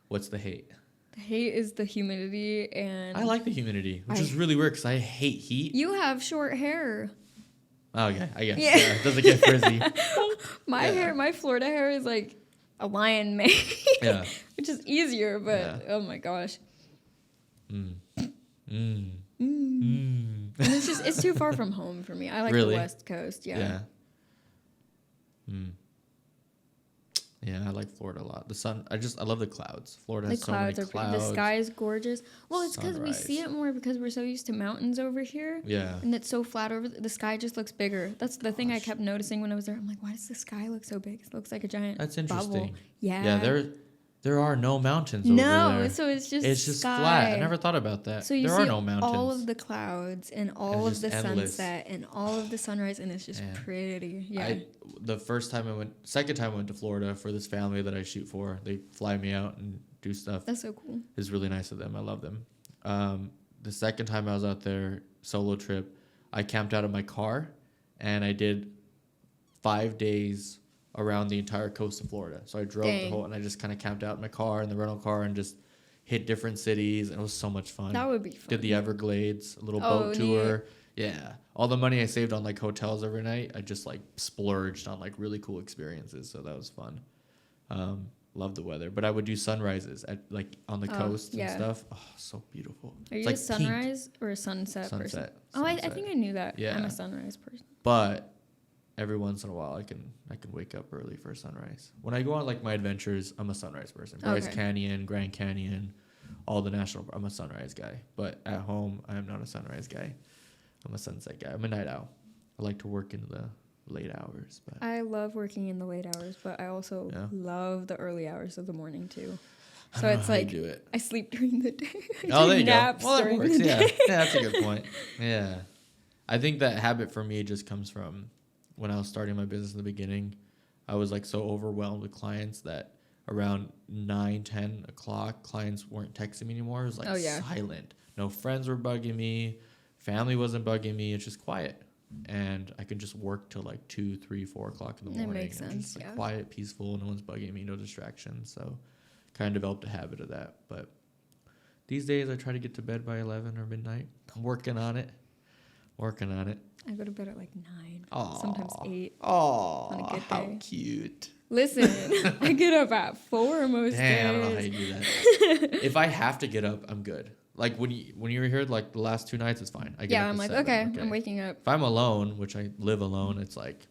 What's the hate? The hate is the humidity, and I like the humidity, which is really weird because I hate heat. You have short hair. Oh, okay, I guess. Yeah. It doesn't get frizzy. My Florida hair is like a lion mane. Yeah. Which is easier, but oh my gosh. And it's too far from home for me. I like the West Coast. Yeah. Yeah, I like Florida a lot. The sun, I love the clouds. Florida has so many clouds. The sky is gorgeous. Well, it's because we see it more because we're so used to mountains over here. Yeah. And it's so flat over the sky just looks bigger. That's the thing I kept noticing when I was there. I'm like, why does the sky look so big? It looks like a giant That's interesting. bubble. Yeah. Yeah, there are no mountains over there. No, so it's just sky. Flat. I never thought about that. So you there see are no mountains. all of the clouds and all of the endless. sunset and all of the sunrise, and it's just pretty. Yeah. Second time I went to Florida for this family that I shoot for. They fly me out and do stuff. That's so cool. It's really nice of them. I love them. The second time I was out there, solo trip, I camped out of my car, and I did 5 days around the entire coast of Florida. So I drove and I just kind of camped out in my car in the rental car and just hit different cities, and it was so much fun. That would be fun. Did the Everglades, a little boat tour. Yeah. All the money I saved on like hotels every night, I just like splurged on like really cool experiences. So that was fun. Love the weather, but I would do sunrises at like on the coast and stuff. Oh, so beautiful. Are you like a sunrise or a sunset person? Oh, I think I knew that. Yeah. I'm a sunrise person. But every once in a while, I can wake up early for a sunrise. When I go on like my adventures, I'm a sunrise person. Bryce Canyon, Grand Canyon, all the I'm a sunrise guy. But at home, I am not a sunrise guy. I'm a sunset guy. I'm a night owl. I like to work in the late hours. But I love working in the late hours, but I also love the early hours of the morning too. So it's like I sleep during the day. Oh, there you go. Well, that works. Yeah, that's a good point. Yeah, I think that habit for me just comes from when I was starting my business in the beginning. I was like so overwhelmed with clients that around 9, 10 o'clock, clients weren't texting me anymore. It was like silent. No friends were bugging me. Family wasn't bugging me. It's just quiet. And I could just work till like 2, 3, 4 o'clock in the morning. That makes sense. Just like quiet, peaceful. No one's bugging me. No distractions. So kind of developed a habit of that. But these days I try to get to bed by 11 or midnight. I'm working on it. I go to bed at like 9. Sometimes 8. Oh, on a good how day. cute. Listen, I get up at 4 most days. I don't know how you do that. If I have to get up, I'm good. Like when you were here, like the last 2 nights, it's fine. I get up I'm at like, 7, okay, I'm waking up. If I'm alone, which I live alone, it's like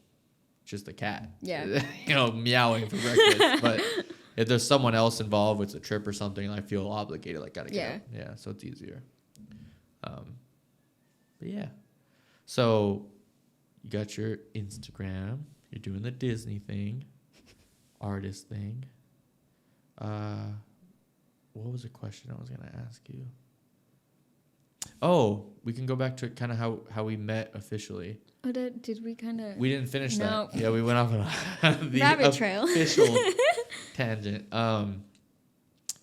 just a cat. Yeah. Meowing for breakfast. But if there's someone else involved, it's a trip or something, I feel obligated, like gotta get up. Yeah, so it's easier. But yeah. So you got your Instagram. You're doing the Disney thing, artist thing. What was the question I was gonna ask you? Oh, we can go back to kind of how we met officially. Oh, did we kind of? We didn't finish that. Yeah, we went off on the rabbit trail. Official tangent.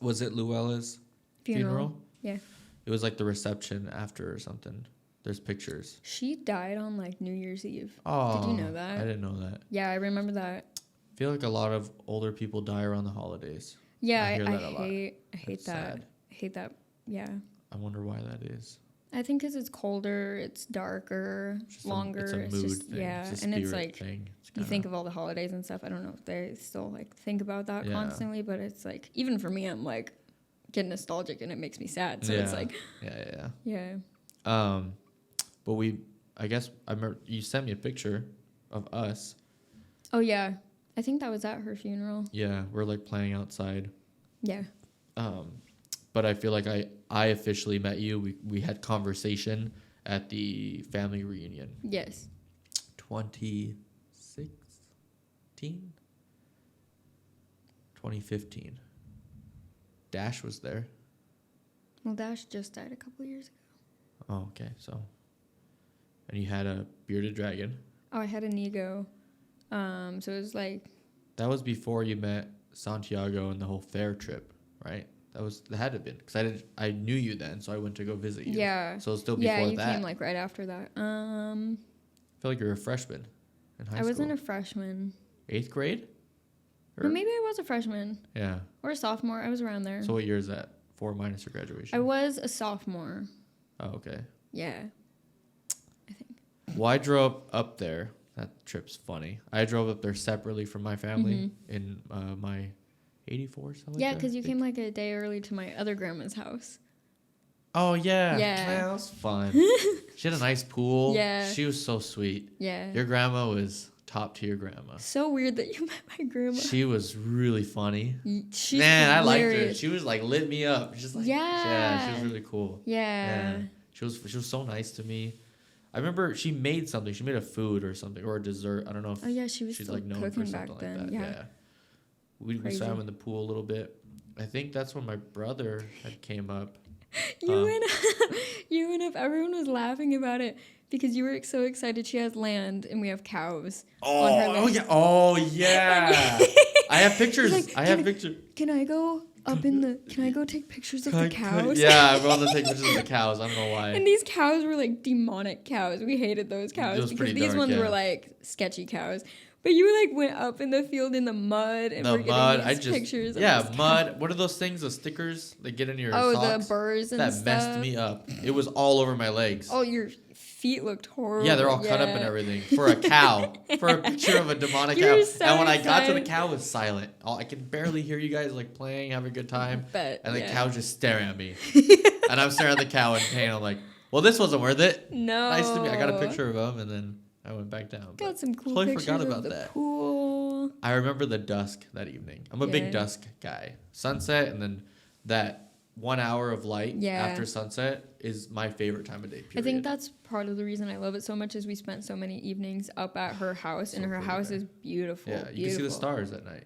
Was it Luella's funeral? Yeah. It was like the reception after or something. There's pictures. She died on like New Year's Eve. Oh, did you know that? I didn't know that. Yeah, I remember that. I feel like a lot of older people die around the holidays. Yeah, I hate that. Sad. I hate that. Yeah. I wonder why that is. I think because it's colder, it's darker, longer. It's a mood thing. Yeah, It's a and it's spirit like thing. you think of all the holidays and stuff. I don't know if they still like think about that Yeah. constantly, but it's like even for me, I'm like get nostalgic and it makes me sad. So yeah. it's like Yeah. yeah. But I guess I remember you sent me a picture of us. Oh yeah, I think that was at her funeral. Yeah, we're like playing outside. Yeah. But I feel like I officially met you. We had conversation at the family reunion. Yes. 2016? 2015. Dash was there. Well, Dash just died a couple of years ago. Oh, okay. So, and you had a bearded dragon. Oh, I had an ego. So it was like. That was before you met Santiago and the whole fair trip, right? That had to have been because I knew you then, so I went to go visit you. Yeah. So it was still before that. Yeah, you came like right after that. I feel like you're a freshman in high school. I wasn't a freshman. 8th grade? Or maybe I was a freshman. Yeah. Or a sophomore. I was around there. So what year is that? 4 minus your graduation. I was a sophomore. Oh, okay. Yeah. I think. Well, I drove up there. That trip's funny. I drove up there separately from my family in my 84 something. Yeah, because you came like a day early to my other grandma's house. Oh yeah. Yeah. Man, that was fun. She had a nice pool. Yeah. She was so sweet. Yeah. Your grandma was top tier grandma. So weird that you met my grandma. She was really funny. She's Man, I liked her. hilarious. She was like lit me up. She's like yeah, she was really cool. Yeah. She was so nice to me. I remember she made something. She made a food or something or a dessert. I don't know if She was she's still like known for cooking something back like then. that. Yeah. We Crazy. swam in the pool a little bit. I think that's when my brother had came up. You went up. Everyone was laughing about it because you were so excited. She has land and we have cows on her land. Oh yeah. I have pictures. Like, I have pictures. Can I go up in the? Can I go take pictures of the cows? Yeah, I want to take pictures of the cows. I don't know why. And these cows were like demonic cows. We hated those cows because these dark, ones were like sketchy cows. But you like went up in the field in the mud and were getting these pictures. Yeah, mud. What are those things? The stickers that get in your socks? Oh, the burrs and stuff. That messed me up. It was all over my legs. Oh, your feet looked horrible. Yeah, they're all cut up and everything. For a cow. For a picture of a demonic cow. So and when I got to the excited. cow, it was silent. I could barely hear you guys like playing, having a good time. And the cow just staring at me. And I'm staring at the cow in pain. I'm like, well, this wasn't worth it. No. Nice to meet. I got a picture of him and then I went back down. Got some cool totally pictures forgot of about the that. pool. I remember the dusk that evening. I'm a big dusk guy. Sunset and then that 1 hour of light after sunset is my favorite time of day, period. I think that's part of the reason I love it so much is we spent so many evenings up at her house and her house is beautiful. Yeah, you can see the stars at night.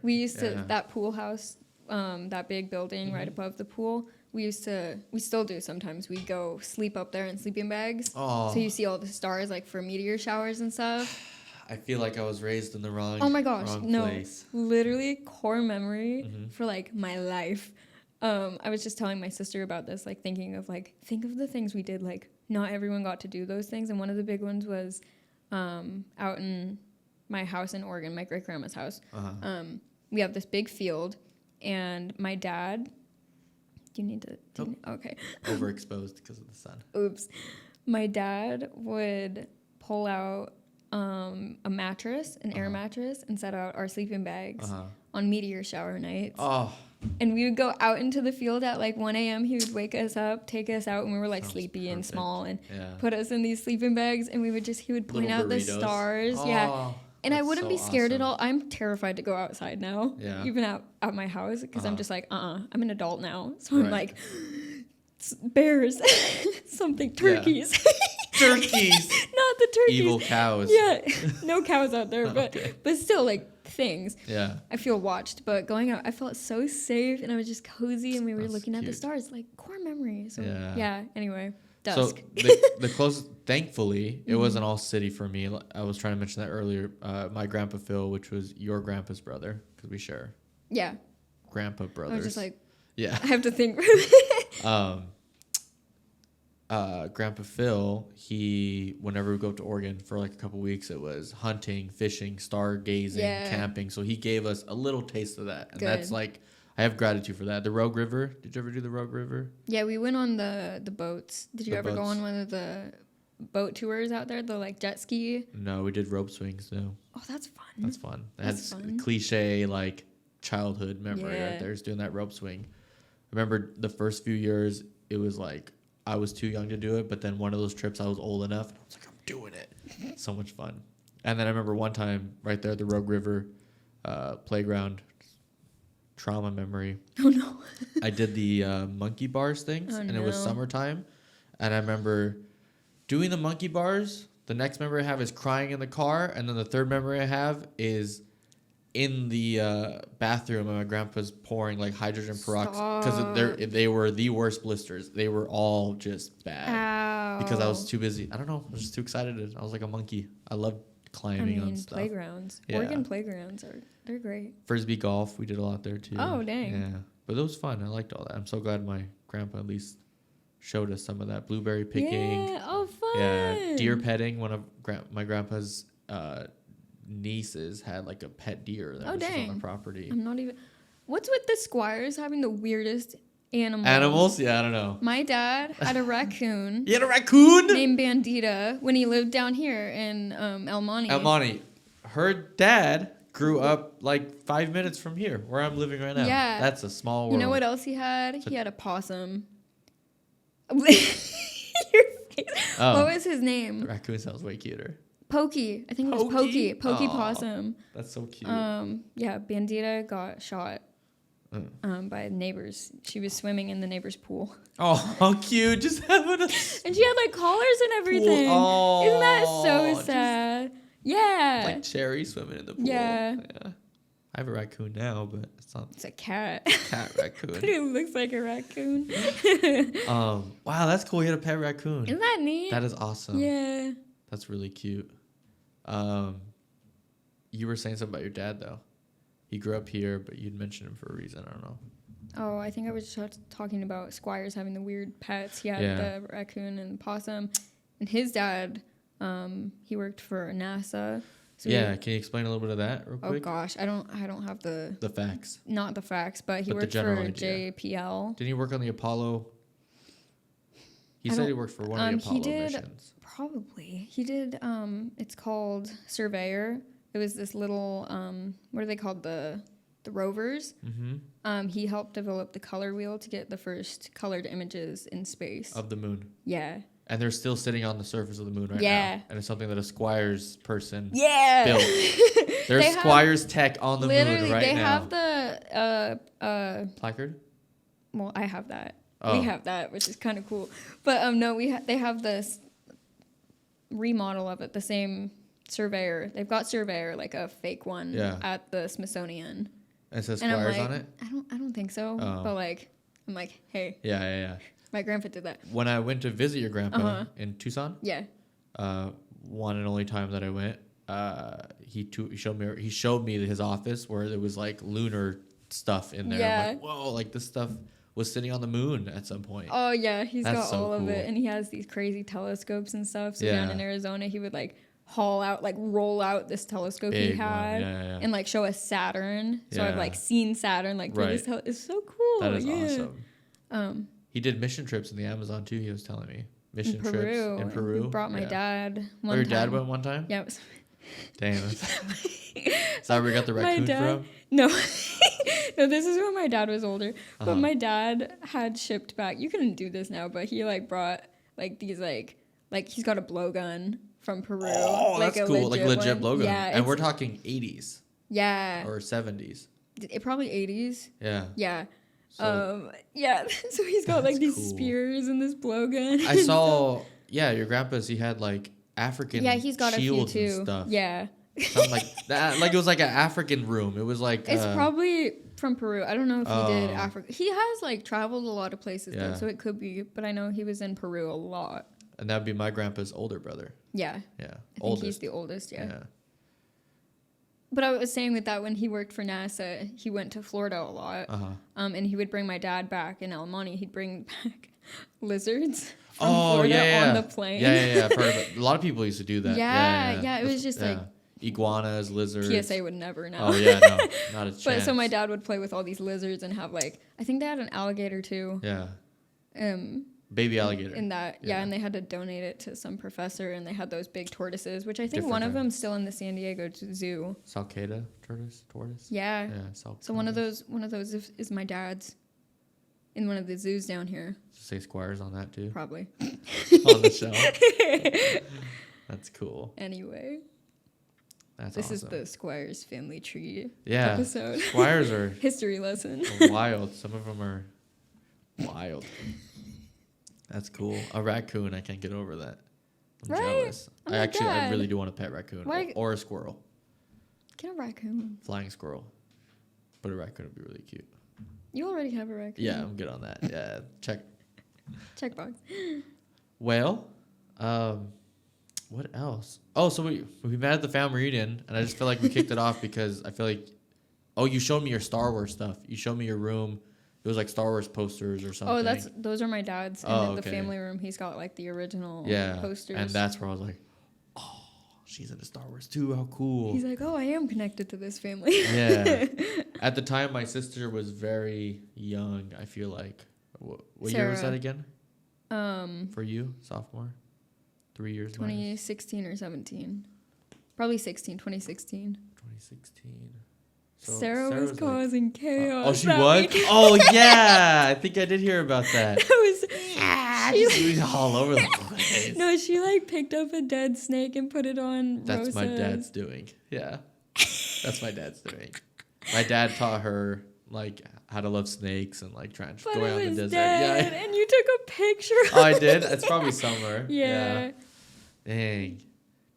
We used to, that pool house, that big building right above the pool, we still do sometimes. We go sleep up there in sleeping bags. Oh. So you see all the stars like for meteor showers and stuff. I feel like I was raised in the wrong Oh my gosh, no. place. Literally core memory for like my life. I was just telling my sister about this, like thinking of like, think of the things we did. Like not everyone got to do those things. And one of the big ones was out in my house in Oregon, my great grandma's house. We have this big field and my dad, okay. Overexposed because of the sun. Oops. My dad would pull out a mattress, an air mattress, and set out our sleeping bags on meteor shower nights. Oh. And we would go out into the field at like 1 a.m. He would wake us up, take us out, and we were like sleepy and small, and put us in these sleeping bags, and he would point out the stars. Oh, yeah. And I wouldn't be scared at all. I'm terrified to go outside now, even at my house, because I'm just like, I'm an adult now. So I'm like, bears, something, turkeys. Yeah. Turkeys. Not the turkeys. Evil cows. Yeah, no cows out there, but still like things. Yeah. I feel watched, but going out, I felt so safe, and I was just cozy, and we were looking at the cute. stars, like core memory. So yeah. Anyway, dusk. So the closest, thankfully, it wasn't all city for me. I was trying to mention that earlier. My grandpa Phil, which was your grandpa's brother, because we share. Yeah. Grandpa brothers. I was just like, yeah. I have to think. Grandpa Phil, whenever we go up to Oregon for like a couple weeks, it was hunting, fishing, stargazing, camping. So he gave us a little taste of that. And that's like, I have gratitude for that. The Rogue River. Did you ever do the Rogue River? Yeah, we went on the boats. Did you The ever go boats. on one of the boat tours out there? The like jet ski? No, we did rope swings though. Oh, that's fun. That's fun. It That's has fun. cliche like childhood memory Yeah. right there. Is doing that rope swing. I remember the first few years, it was like I was too young to do it, but then one of those trips I was old enough. And I was like, I'm doing it. So much fun. And then I remember one time right there at the Rogue River playground, trauma memory. Oh no. I did the monkey bars things, Oh, and it was no. summertime. And I remember doing the monkey bars. The next memory I have is crying in the car, and then the third memory I have is in the bathroom, and my grandpa's pouring like hydrogen peroxide because they were the worst blisters. They were all just bad Ow. because I was too busy. I don't know. I was just too excited. I was like a monkey. I love climbing on stuff. Playgrounds. Yeah. Oregon playgrounds they're great. Frisbee golf, we did a lot there too. Oh, dang. Yeah, but it was fun. I liked all that. I'm so glad my grandpa at least showed us some of that blueberry picking. Yeah. Oh, fun. Yeah, deer petting. One of my grandpa's nieces had like a pet deer that was just on dang. the property. I'm not even. What's with the Squires having the weirdest animals? Animals? Yeah, I don't know. My dad had a raccoon You had a raccoon? named Bandita when he lived down here in El Monte. El Monte. Her dad grew up like 5 minutes from here, where I'm living right now. Yeah. That's a small world. You know what else he had? He had a possum. Your face. Oh. What was his The name? raccoon sounds way cuter. Pokey. I think it was Pokey? Pokey Aw. possum. That's so cute. Yeah, Bandita got shot Mm. by neighbors. She was swimming in the neighbor's pool. Oh, how cute. Just having a And she had like collars and everything. Oh, Isn't that so just sad? Yeah. like Cherry swimming in the pool. Yeah. I have a raccoon now, but it's not It's a cat. a cat But raccoon. it looks like a raccoon. Wow, that's cool. You had a pet raccoon. Isn't that neat? That is awesome. Yeah. That's really cute. You were saying something about your dad though. He grew up here, but you'd mentioned him for a reason. I don't know. Oh, I think I was just talking about Squires having the weird pets. He had Yeah. the raccoon and the possum. And his dad, he worked for NASA. So Yeah, can you explain a little bit of that real Oh quick? gosh, I don't have the facts. not the facts, but he But the worked general for idea. JPL. Didn't he work on the Apollo? He I said he don't- worked for one of the he Apollo did- missions. Probably. He did it's called Surveyor. It was this little what are they called? The rovers. Mm-hmm. He helped develop the color wheel to get the first colored images in space. Of the moon. Yeah. And they're still sitting on the surface of the moon right Yeah. now. And it's something that a Squires person Yeah. built. There's They have- Squires tech on the Literally, moon right they now. have the Placard? well, I have that. Oh. We have that, which is kind of cool. But no, they have this remodel of it, the same Surveyor. They've got Surveyor, like a fake one, Yeah. at the Smithsonian. And it says And I'm Squires like, on it? I don't think so. Oh. But like, I'm like, hey, Yeah. my grandpa did that. When I went to visit your grandpa Uh-huh. in Tucson, Yeah. one and only time that I went, he showed me his office where there was like lunar stuff in there. Yeah. I'm like, whoa, like this stuff was sitting on the moon at some point. Oh yeah, he's That's got so all of cool. it, and he has these crazy telescopes and stuff. So down Yeah. in Arizona, he would like roll out this telescope Big he one. had, Yeah. and like show us Saturn. So I've Yeah. like seen Saturn like through Right. this. It's so cool. That is yeah. awesome. He did mission trips in the Amazon too. He was telling me mission In trips Peru. in Peru. He brought my Yeah. dad Oh, one your time. dad went one time? Yeah. It was Damn. Is that where we got the my raccoon dad. from? No. No, this is when my dad was older. Uh-huh. But my dad had shipped back. You couldn't do this now, but he like brought like these like he's got a blowgun from Peru. Oh, like that's a cool. Like legit one. blowgun. Yeah. And we're it's- talking 80s Yeah. or 70s. It probably 80s. Yeah. Yeah. So Yeah. So he's got like That's these cool. spears and this blowgun. I saw, your grandpa's, he had like African Yeah, he's got a few shields and too. stuff. Yeah. Something like that. Like it was like an African room. It was like. It's probably from Peru. I don't know if he did Oh. Africa. He has like traveled a lot of places Yeah. though, so it could be. But I know he was in Peru a lot. And that'd be my grandpa's older brother. Yeah. Yeah. I think he's the oldest. Yeah. Yeah. But I was saying with that when he worked for NASA, he went to Florida a lot. Uh-huh. And he would bring my dad back in El Monte. He'd bring back lizards from Oh, Florida yeah. on the plane. Yeah. I've heard of it. A lot of people used to do that. Yeah. It was just like iguanas, lizards. PSA would never know. Oh yeah, no, not a chance. But so my dad would play with all these lizards and have like, I think they had an alligator too. Yeah. Um, Baby alligator. in that, yeah, and they had to donate it to some professor, and they had those big tortoises, which I think Different one of kinds. them's still in the San Diego Zoo. Salceda tortoise. Yeah. Yeah. So one of those is my dad's in one of the zoos down here. Say Squyres on that too. Probably. On the shelf. That's cool. Anyway, That's this awesome. is the Squyres family tree yeah. episode. Squyres are History lesson. wild. Some of them are wild. That's cool. A raccoon, I can't get over that. I'm Right? jealous. Oh my I God. really do want a pet raccoon. Why- Or a squirrel. Get a raccoon. Flying squirrel. But a raccoon would be really cute. You already have a raccoon. Yeah, I'm good on that. Yeah, check. Checkbox. Well, what else? Oh, so we met at the family reunion, and I just feel like we kicked it off because I feel like, oh, you showed me your Star Wars stuff. You showed me your room. It was like Star Wars posters or something. Oh, those are my dad's. And Oh, in the okay. family room, he's got like the original yeah, posters. and that's where I was like, oh, she's into Star Wars too. How cool. He's like, oh, I am connected to this family. Yeah. At the time, my sister was very young. I feel like. What year was Sarah. that again? For you, sophomore, 3 years. 2016 or 17. Probably 2016. 2016. Sarah was like- causing chaos. oh, she that was? weekend. Oh, yeah. I think I did hear about that. She She's all over the place. No, she like picked up a dead snake and put it on That's my Rosa's. dad's doing. Yeah. That's my dad's doing. My dad taught her, like, how to love snakes and, like, trying to But go it out in the was desert. dead, and you took a picture of Oh, I did? It's probably somewhere. Yeah. Dang.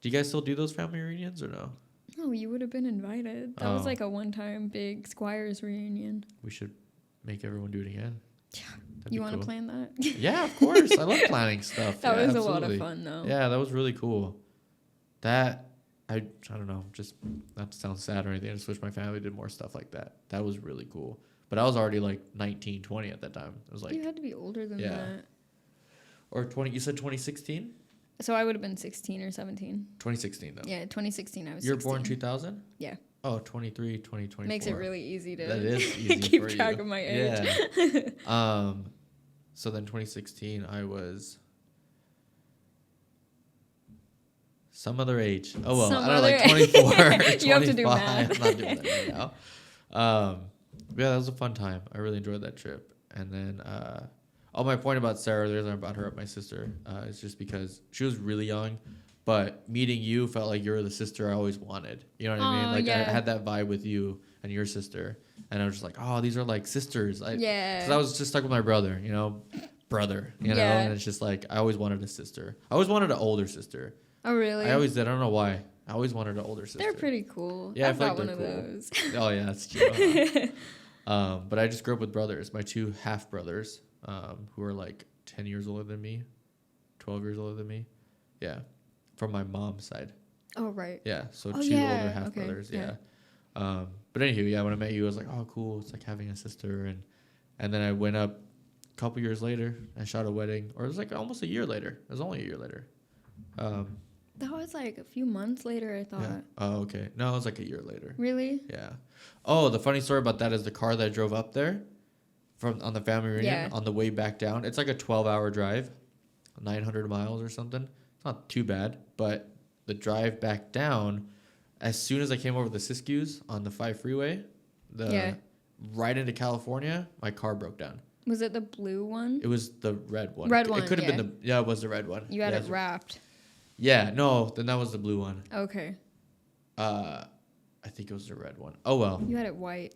Do you guys still do those family reunions or no? Oh, you would have been invited. That was Oh. like a one-time big Squyres reunion. We should make everyone do it again. Yeah. That'd You be want to cool. plan that? Yeah, of course. I love planning stuff. That Yeah, was a lot absolutely. of fun, though. Yeah, that was really cool. That I don't know, just not to sound sad or anything. I just wish my family did more stuff like that. That was really cool. But I was already like 19, 20 at that time. It was like You had to be older than Yeah. that. or 20. You said 2016? So I would have been 16 or 17. 2016 though. Yeah, 2016 I was You're 16. born 2000? Yeah. Oh, 23, 2024. Makes it really easy to That is easy keep for track you. of my age. Yeah. So then 2016 I was some other age. Oh well, Some I don't know, like other 24 or 25. You have to do math. I'm not doing that right now. Yeah, that was a fun time. I really enjoyed that trip. And then my point about Sarah, the reason I brought her up, my sister, is just because she was really young, but meeting you felt like you were the sister I always wanted. You know what I mean? Aw, Like I yeah. had that vibe with you and your sister, and I was just like, oh, these are like sisters. Yeah. Because I was just stuck with my brother, you know, Yeah. and it's just like I always wanted a sister. I always wanted an older sister. Oh, really? I always did. I don't know why. I always wanted an older sister. They're pretty cool. Yeah, I I've feel got like one of they're cool. those. Oh yeah, that's true. But I just grew up with brothers. My two half brothers, who are like 10 years older than me, 12 years older than me. Yeah, from my mom's side. Oh, right. Yeah, so Oh, two yeah, older half okay, brothers. yeah. Yeah. But anywho, yeah, when I met you, I was like, oh, cool. It's like having a sister, and then I went up a couple years later. I shot a wedding, or it was like almost a year later. It was only a year later. That was like a few months later, I thought. Yeah. Oh, okay. No, it was like a year later. Really? Yeah. Oh, the funny story about that is the car that I drove up there on the family reunion Yeah. on the way back down. It's like a 12-hour drive, 900 miles or something. It's not too bad, but the drive back down, as soon as I came over the Siskiyous on the 5 freeway, Yeah. right into California, my car broke down. Was it the blue one? It was the red one. Red It one, could have yeah. been it was the red one. You had yeah, it wrapped. Yeah, no, then that was the blue one. Okay. I think it was the red one. Oh well. You had it white.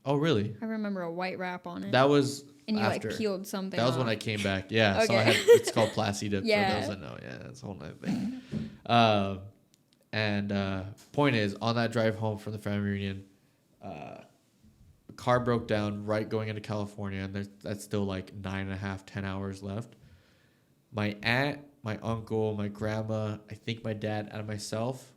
Oh really? I remember a white wrap on it. That was and you after. like peeled something That was off. when I came back. Yeah, so I Okay. had, it's called Placida Yeah. for those that know. Yeah, that's a whole nother thing. Point is, on that drive home from the family reunion, the car broke down right going into California, and that's still like 9.5, 10 hours left. My aunt, my uncle, my grandma, I think my dad, and myself,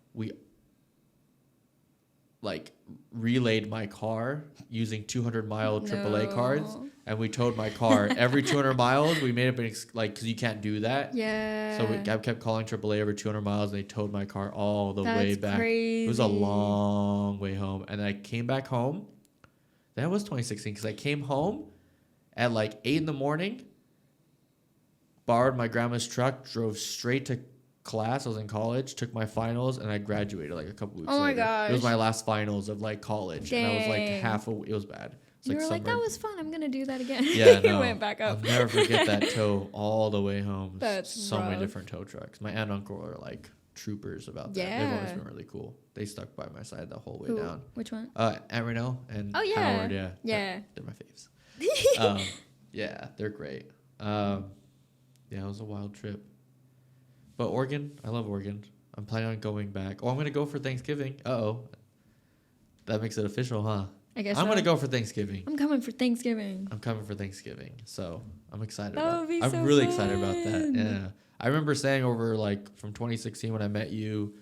like relayed my car using 200-mile AAA cards, and we towed my car every 200 miles. We made it because you can't do that. Yeah. So I kept calling AAA every 200 miles, and they towed my car all the way back. Crazy. It was a long way home, and I came back home. That was 2016 because I came home at like 8 in the morning, borrowed my grandma's truck, drove straight to class. I was in college, took my finals, and I graduated like a couple weeks later. Oh my gosh. It was my last finals of like college. Dang. And I was like it was bad. It's You were like, that summer. was fun. I'm going to do that again. Yeah, You no. went back up. I'll never forget that tow all the way home. That's so many rough. different tow trucks. My aunt and uncle are like troopers about that. Yeah. They've always been really cool. They stuck by my side the whole way Who? down. Which one? Aunt Renelle and Oh, yeah. Howard. Yeah. Yeah. They're my faves. Yeah, they're great. Yeah, it was a wild trip. But Oregon, I love Oregon. I'm planning on going back. Oh, I'm going to go for Thanksgiving. Uh-oh. That makes it official, huh? I guess I'm going to go for Thanksgiving. I'm coming for Thanksgiving. I'm coming for Thanksgiving. So I'm excited That would be I'm so really fun. excited about that. Yeah. I remember saying over like from 2016 when I met you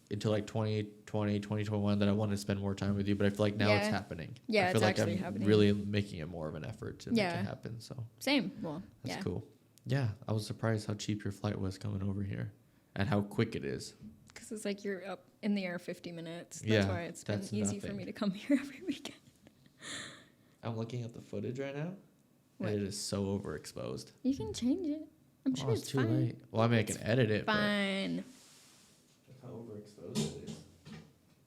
until like 2020, 2021 that I wanted to spend more time with you, but I feel like now it's Yeah. happening. Yeah, I feel it's like actually I'm happening. really making it more of an effort to make Yeah. it happen. So Same. Well, that's yeah. cool. Yeah, I was surprised how cheap your flight was coming over here and how quick it is. Because it's like you're up in the air 50 minutes. That's Yeah, why it's been that's easy for nothing. me to come here every weekend. I'm looking at the footage right now, What? and it is so overexposed. You can change it. I'm sure it's it's too fine. late. Well, I mean, I can edit it. Fine. But look how overexposed it is.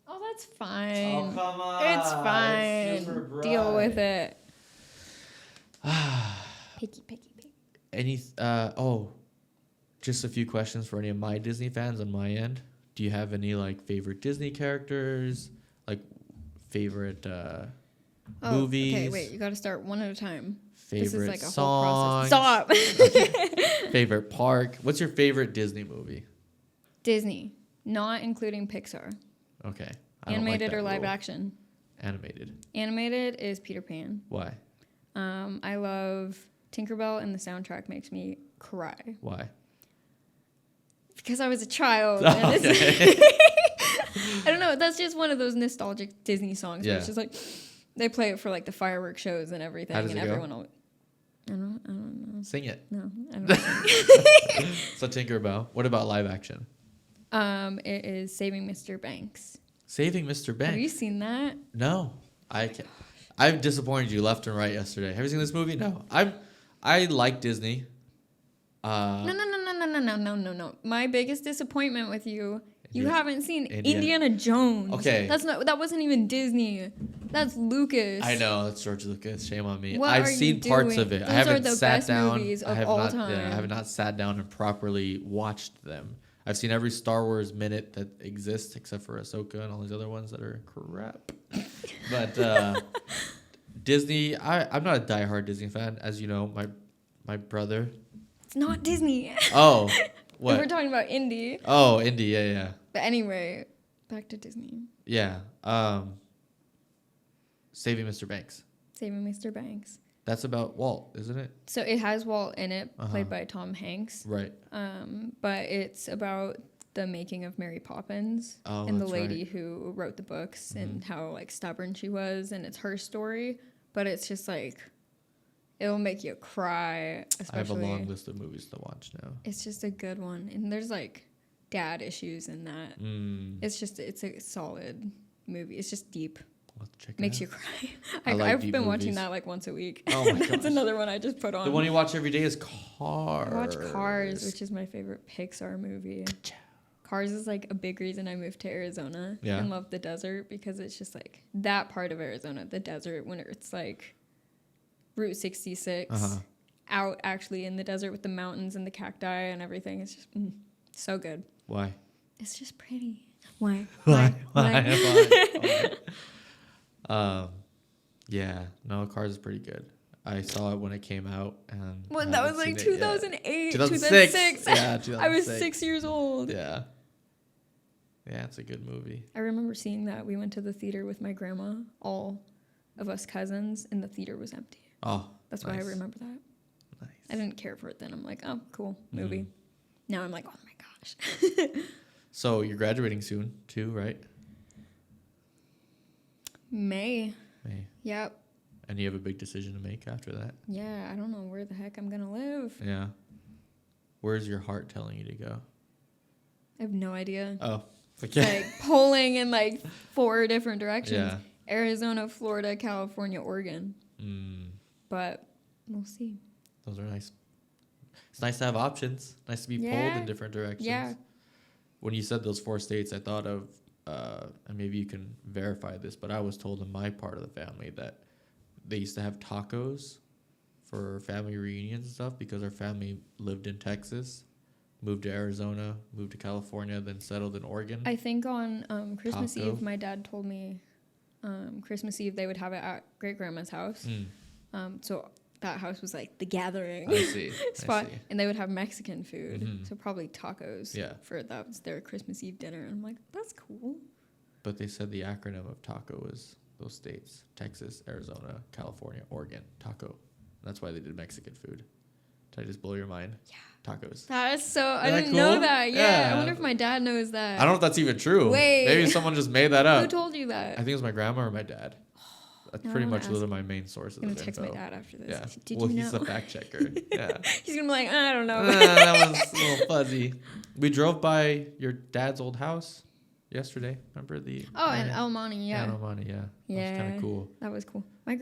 Oh, that's fine. Oh, come on. It's It's super fine. bright. Deal with it. Picky. Any just a few questions for any of my Disney fans on my end. Do you have any like favorite Disney characters, like favorite movies? Okay, wait. You got to start one at a time. Favorite This is like a songs? whole process. Stop. Favorite park? What's your favorite Disney movie? Disney, not including Pixar. Okay. I don't like Animated that or live rule. action? Animated. Animated is Peter Pan. Why? I love Tinkerbell, and the soundtrack makes me cry Why? because I was a child. Oh, And okay. I don't know. That's just one of those nostalgic Disney songs. Where Yeah. it's just like they play it for like the fireworks shows and everything, How does and it go? everyone will. I don't know. Sing it. No, I don't know. So Tinkerbell. What about live action? It is Saving Mr. Banks. Saving Mr. Banks. Have you seen that? No, I can't. I've disappointed you left and right yesterday. Have you seen this movie? No. I like Disney. No. My biggest disappointment with you, you Indiana- haven't seen Indiana- Indiana Jones. Okay. That wasn't even Disney. That's Lucas. I know that's George Lucas. Shame on me. What I've are you seen parts of doing? it. Those I haven't are the sat best down. movies I of have all not. time. Yeah, I have not sat down and properly watched them. I've seen every Star Wars minute that exists except for Ahsoka and all these other ones that are crap. But Disney, I'm not a diehard Disney fan, as you know. My brother. It's not Disney. Oh, what? We're talking about indie. Oh, Indy. Yeah. But anyway, back to Disney. Yeah. Saving Mr. Banks. Saving Mr. Banks. That's about Walt, isn't it? So it has Walt in it, Uh-huh. played by Tom Hanks. Right. But it's about the making of Mary Poppins Oh, and the that's lady right. who wrote the books and how like stubborn she was, and it's her story. But it's just like it'll make you cry. Especially, I have a long list of movies to watch now. It's just a good one, and there's like dad issues in that. It's a solid movie. It's just deep. I'll have to check it Makes out. you cry. I like I've deep been watching movies. that like once a week. Oh my That's gosh. another one I just put on. The one you watch every day is Cars. I watch Cars, which is my favorite Pixar movie. Cars is like a big reason I moved to Arizona Yeah. and love the desert, because it's just like that part of Arizona, the desert, when it's like Route 66 Uh-huh. out actually in the desert with the mountains and the cacti and everything. It's just so good. Why? It's just pretty. Why? Why? Yeah. No, Cars is pretty good. I saw it when it came out, and Well, I that was haven't like seen it yet. 2008, 2006. Yeah, 2006. I was 6 years old. Yeah. Yeah, it's a good movie. I remember seeing that. We went to the theater with my grandma, all of us cousins, and the theater was empty. Oh, That's why I nice. remember that. Nice. I didn't care for it then. I'm like, oh, cool, movie. Mhm. Now I'm like, oh my gosh. So you're graduating soon too, right? May. May. Yep. And you have a big decision to make after that. Yeah, I don't know where the heck I'm gonna live. Yeah. Where's your heart telling you to go? I have no idea. Oh. It's like pulling in like 4 different directions. Yeah. Arizona, Florida, California, Oregon. But we'll see. Those are nice. It's nice to have options. Nice to be pulled in different directions. Yeah. When you said those 4 states, I thought of, and maybe you can verify this, but I was told in my part of the family that they used to have tacos for family reunions and stuff because our family lived in Texas, moved to Arizona, moved to California, then settled in Oregon. I think on Christmas Eve, my dad told me Christmas Eve they would have it at great-grandma's house. So that house was like the gathering spot. And they would have Mexican food. So probably tacos. Yeah. That was their Christmas Eve dinner. And I'm like, that's cool. But they said the acronym of taco was those states: Texas, Arizona, California, Oregon. Taco. That's why they did Mexican food. Did I just blow your mind? Yeah. Tacos. That is so... I Isn't didn't that cool? know that. Yeah. Yeah. I wonder if my dad knows that. I don't know if that's even true. Wait. Maybe someone just made that up. Who told you that? I think it was my grandma or my dad. That's pretty much those are my main sources I'm going of to text info. my dad after this. Yeah. Did well, you know? he's the fact checker. Yeah. He's going to be like, I don't know. That was a little fuzzy. We drove by your dad's old house yesterday. Remember the... Oh, in El Monte, yeah. In El Monte, yeah. Yeah. That was kind of cool. That was cool. My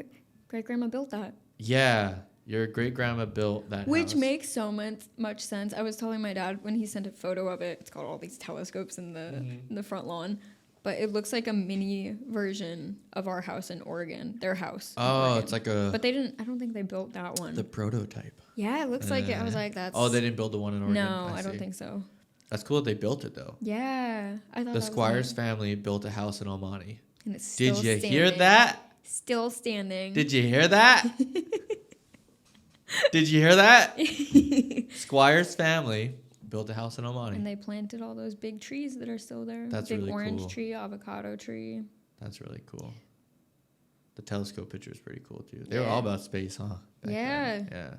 great-grandma built that. Yeah. Your great-grandma built that Which house. makes so much sense. I was telling my dad when he sent a photo of it. It's got all these telescopes in the front lawn. But it looks like a mini version of our house in Oregon. Their house. Oh, it's like a... But they didn't... I don't think they built that one. The prototype. Yeah, it looks like it. I was like, that's... Oh, they didn't build the one in Oregon? No, I don't think so. That's cool that they built it, though. Yeah. I thought The that was Squyres nice. family built a house in El Monte. And it's still Did you standing. hear that? Still standing. Did you hear that? Did you hear that? Squyres family built a house in El Monte. And they planted all those big trees that are still there. That's big really orange cool. tree, avocado tree. That's really cool. The telescope picture is pretty cool, too. They were all about space, huh? Back then. Yeah.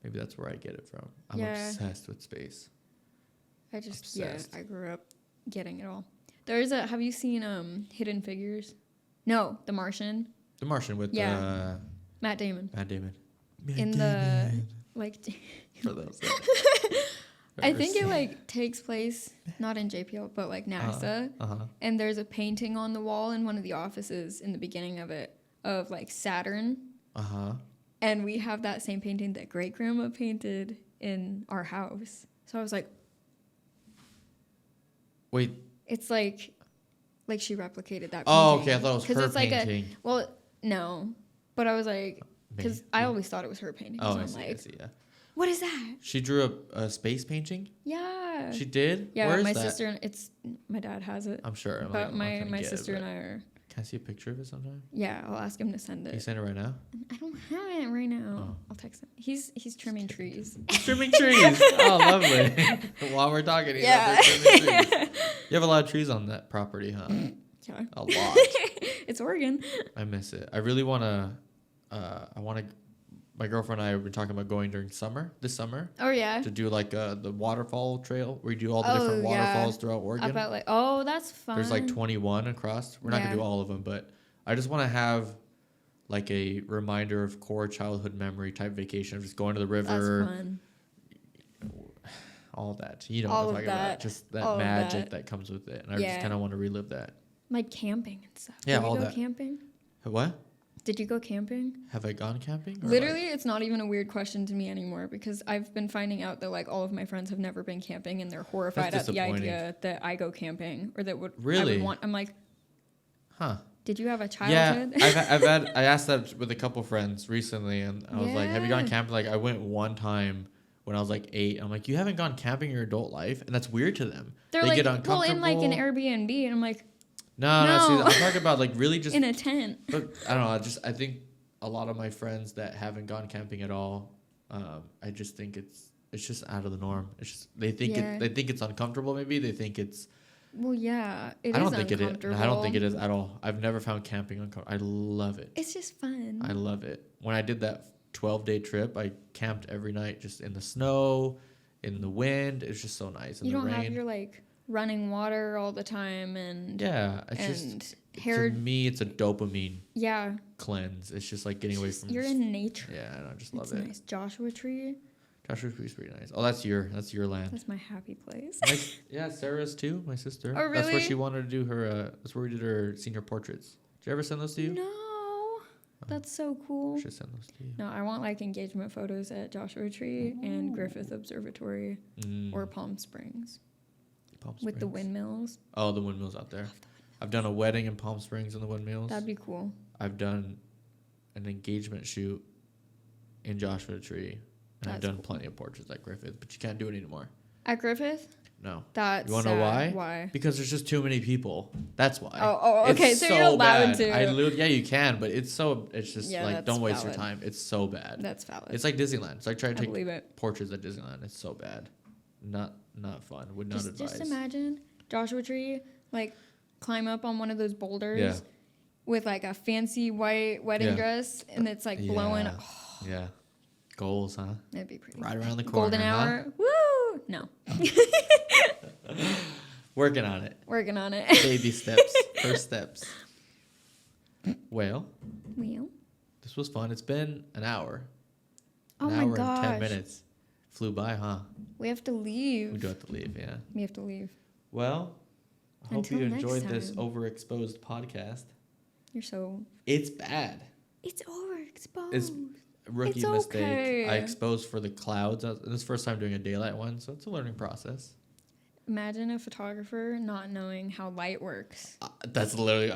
Maybe that's where I get it from. I'm obsessed with space. I just, Obsessed. I grew up getting it all. There's have you seen Hidden Figures? No, The Martian. The Martian with Matt Damon. Matt Damon. In the, like... For those I think it, like, takes place, not in JPL, but, like, NASA. And there's a painting on the wall in one of the offices in the beginning of it of, like, Saturn. And we have that same painting that great-grandma painted in our house. So I was like... Wait. It's like she replicated that painting. Oh, okay. I thought it was her it's painting. Well, no. But I was like... Because I always thought it was her painting. Oh, so I I'm see, like, I see, yeah. What is that? She drew a space painting? Yeah. She did? Yeah, Where is my that? sister, my dad has it. I'm sure. But my sister and I are... Can I see a picture of it sometime? Yeah, I'll ask him to send it. Can you send it right now? I don't have it right now. I'll text him. He's trimming trees. He's trimming trees. Oh, lovely. While we're talking, he's out there trimming trees. You have a lot of trees on that property, huh? Yeah. A lot. It's Oregon. I miss it. I really want to... My girlfriend and I have been talking about going during this summer. Oh, yeah. To do like the waterfall trail where you do all the different waterfalls throughout Oregon. That's fun. There's like 21 across. We're not going to do all of them, but I just want to have like a reminder of core childhood memory type vacation of just going to the river. That's fun. All that. You know what I'm talking about. Just that magic that comes with it. And I just kind of want to relive that. Like camping and stuff. Yeah, Did all you go that. camping? What? Did you go camping? Have I gone camping? Literally, it's not even a weird question to me anymore because I've been finding out that like all of my friends have never been camping and they're horrified at the idea that I go camping or that Really? I would want. I'm like, huh? Did you have a childhood? Yeah, I asked that with a couple friends recently, and I was like, "Have you gone Yeah. camping?" Like, I went one time when I was like 8. I'm like, "You haven't gone camping in your adult life," and that's weird to them. They're they like, get uncomfortable. well, in like an Airbnb, and I'm like, no. See, I'm talking about like really just in a tent. But I don't know. I think a lot of my friends that haven't gone camping at all, I just think it's just out of the norm. It's just they think it's uncomfortable. Maybe they think it's. Well, yeah, I don't think it is. I don't think it is at all. I've never found camping uncomfortable. I love it. It's just fun. I love it. When I did that 12-day trip, I camped every night, just in the snow, in the wind. It's just so nice. You don't have your like running water all the time, and yeah, hair. To me, it's a dopamine Yeah. cleanse. It's just like getting away from. You're in nature. Yeah, I know, just love It's it. nice. Joshua Tree. Joshua Tree's pretty nice. Oh, that's your land. That's my happy place. Yeah, Sarah's too. My sister. Oh, really? That's where she wanted to do her. That's where we did her senior portraits. Did you ever send those to you? No. That's so cool. Should send those to you. No, I want like engagement photos at Joshua Tree and Griffith Observatory or Palm Springs. Palm Springs. With the windmills. Oh, the windmills out there. I've done a wedding in Palm Springs in the windmills. That'd be cool. I've done an engagement shoot in Joshua Tree. And I've done plenty of portraits at Griffith, but you can't do it anymore. At Griffith? No. That's You want to know why? Why? Because there's just too many people. That's why. Oh, okay. It's So you're allowed to. Yeah, you can, but it's just Yeah, like, that's don't waste your valid. time. It's so bad. That's valid. It's like Disneyland. It's like trying to believe take it. portraits at Disneyland. It's so bad. Not fun. Would not advise. Just imagine Joshua Tree, like, climb up on one of those boulders Yeah. with, like, a fancy white wedding Yeah. dress, and it's, like, blowing. Yeah. Yeah. Goals, huh? That'd be pretty. Right around the corner. Golden huh? hour. Woo! No. Working on it. Working on it. Baby steps. First steps. Well, this was fun. It's been an hour. Oh An my hour gosh. and 10 minutes. Flew by, huh? We have to leave. We do have to leave, yeah. We have to leave. Well, I hope Until you next enjoyed this time. overexposed podcast. You're so. It's bad. It's overexposed. It's rookie It's mistake. okay. I exposed for the clouds. This is the first time doing a daylight one, so it's a learning process. Imagine a photographer not knowing how light works. That's literally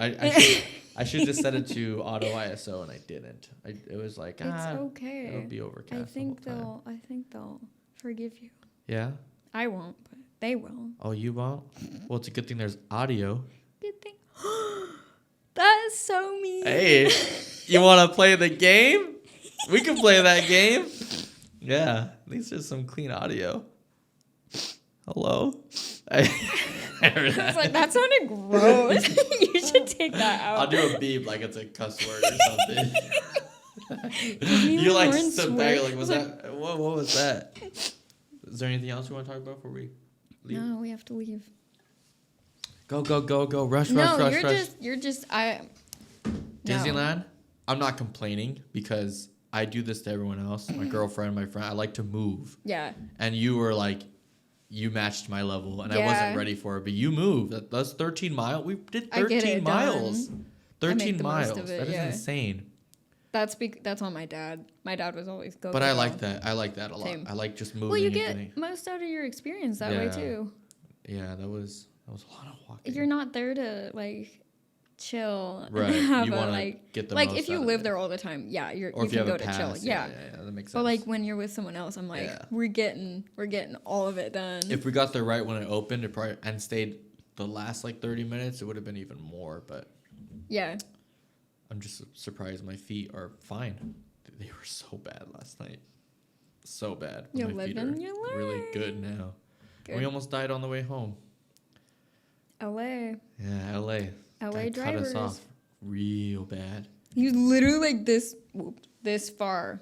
I should just set it to auto ISO and I didn't. It was like It's okay. It'll be overcast. I think the whole time. they'll forgive you. Yeah. I won't, but they will. Oh, you won't? Well, it's a good thing there's audio. Good thing. That is so mean. Hey, you want to play the game? We can play that game. Yeah, at least there's some clean audio. Hello? I It's like, that sounded gross. You should take that out. I'll do a beep like it's a cuss word or something. You You like Lauryn stood back Squyres. like, was that? What was that? Is there anything else you want to talk about before we leave? No, we have to leave. Go, go, go, go. Rush, No, rush, rush. you're just Disneyland? No. I'm not complaining because I do this to everyone else. My girlfriend, my friend. I like to move. Yeah. And you were like, you matched my level, and I Yeah. wasn't ready for it. But you moved. That's 13 miles. We did I get 13 it miles. done. 13 the most miles. of it, That is yeah. insane. That's on my dad. My dad was always go. But go, I go. like that. I like that a lot. Same. I like just moving. Well, you and get getting- most out of your experience that way Yeah. too. Yeah, that was a lot of walking. You're not there to like chill. Right. And have You a, want to like get the like most if you out of live it. there all the time, yeah, Or you if you can have go a to pass, chill. Yeah. that makes sense. But like when you're with someone else, I'm like, Yeah. we're getting all of it done. If we got there right when it opened, it probably and stayed the last like 30 minutes, it would have been even more. But yeah. I'm just surprised my feet are fine. They were so bad last night. So bad. You My feet living, are you really learn. good now. Good. We almost died on the way home. LA. Yeah, LA. LA That cut us drivers. off real bad. He was literally like this far.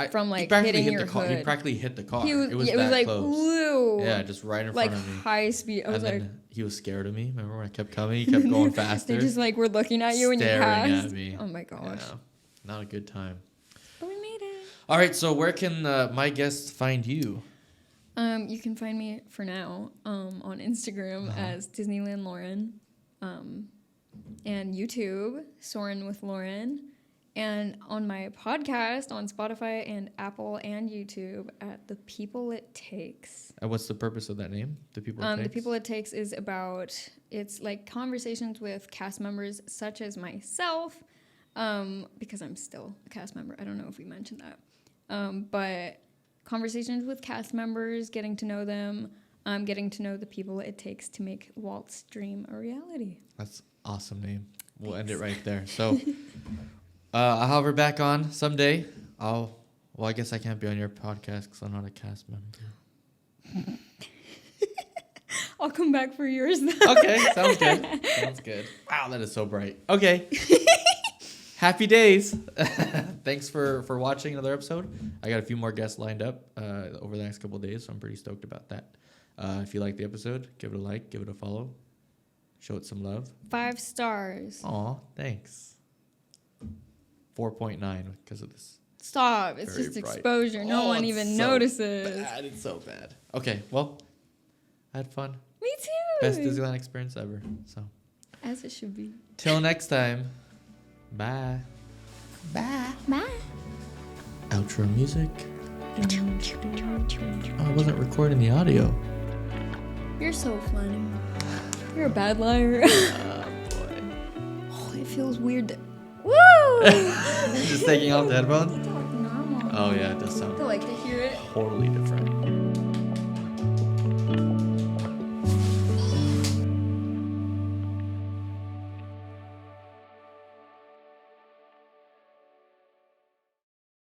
From, he like, practically hitting hit your the car. He hood. practically hit the car. He was, it was it was that like, close. woo. Yeah, just right in like front of me. high speed. I was And like, then he was scared of me. Remember when I kept coming? He kept going faster. they just like were looking at you when you staring passed. at me. Oh my gosh. Yeah, not a good time. But we made it. All right, so where can my guests find you? You can find me for now on Instagram as Disneyland Lauren, and YouTube Soarin with Lauren, and on my podcast on Spotify and Apple and YouTube at The People It Takes. And what's the purpose of that name? The People It Takes? The People It Takes is about, it's like conversations with cast members such as myself, because I'm still a cast member. I don't know if we mentioned that. But conversations with cast members, getting to know them, getting to know the people it takes to make Walt's dream a reality. That's awesome name. We'll end it right there. So I'll have her back on someday. Well, I guess I can't be on your podcast because I'm not a cast member. I'll come back for yours though. Okay, sounds good. Sounds good. Wow, that is so bright. Okay. Happy days. Thanks for watching another episode. I got a few more guests lined up over the next couple of days, so I'm pretty stoked about that. If you like the episode, give it a like, give it a follow. Show it some love. 5 stars. Aw, thanks. 4.9 because of this. Stop. It's Very just bright. exposure. No one it's even so notices. Bad. It's so bad. Okay, well, I had fun. Me too. Best Disneyland experience ever. So, As it should be. till next time. Bye. Bye. Bye. Outro music. Oh, I wasn't recording the audio. You're so funny. You're a bad liar. Oh, boy. Oh, it feels weird. Woo! Just taking off the headphones? Talk normal. Oh, yeah, it does sound I like to hear it. totally different.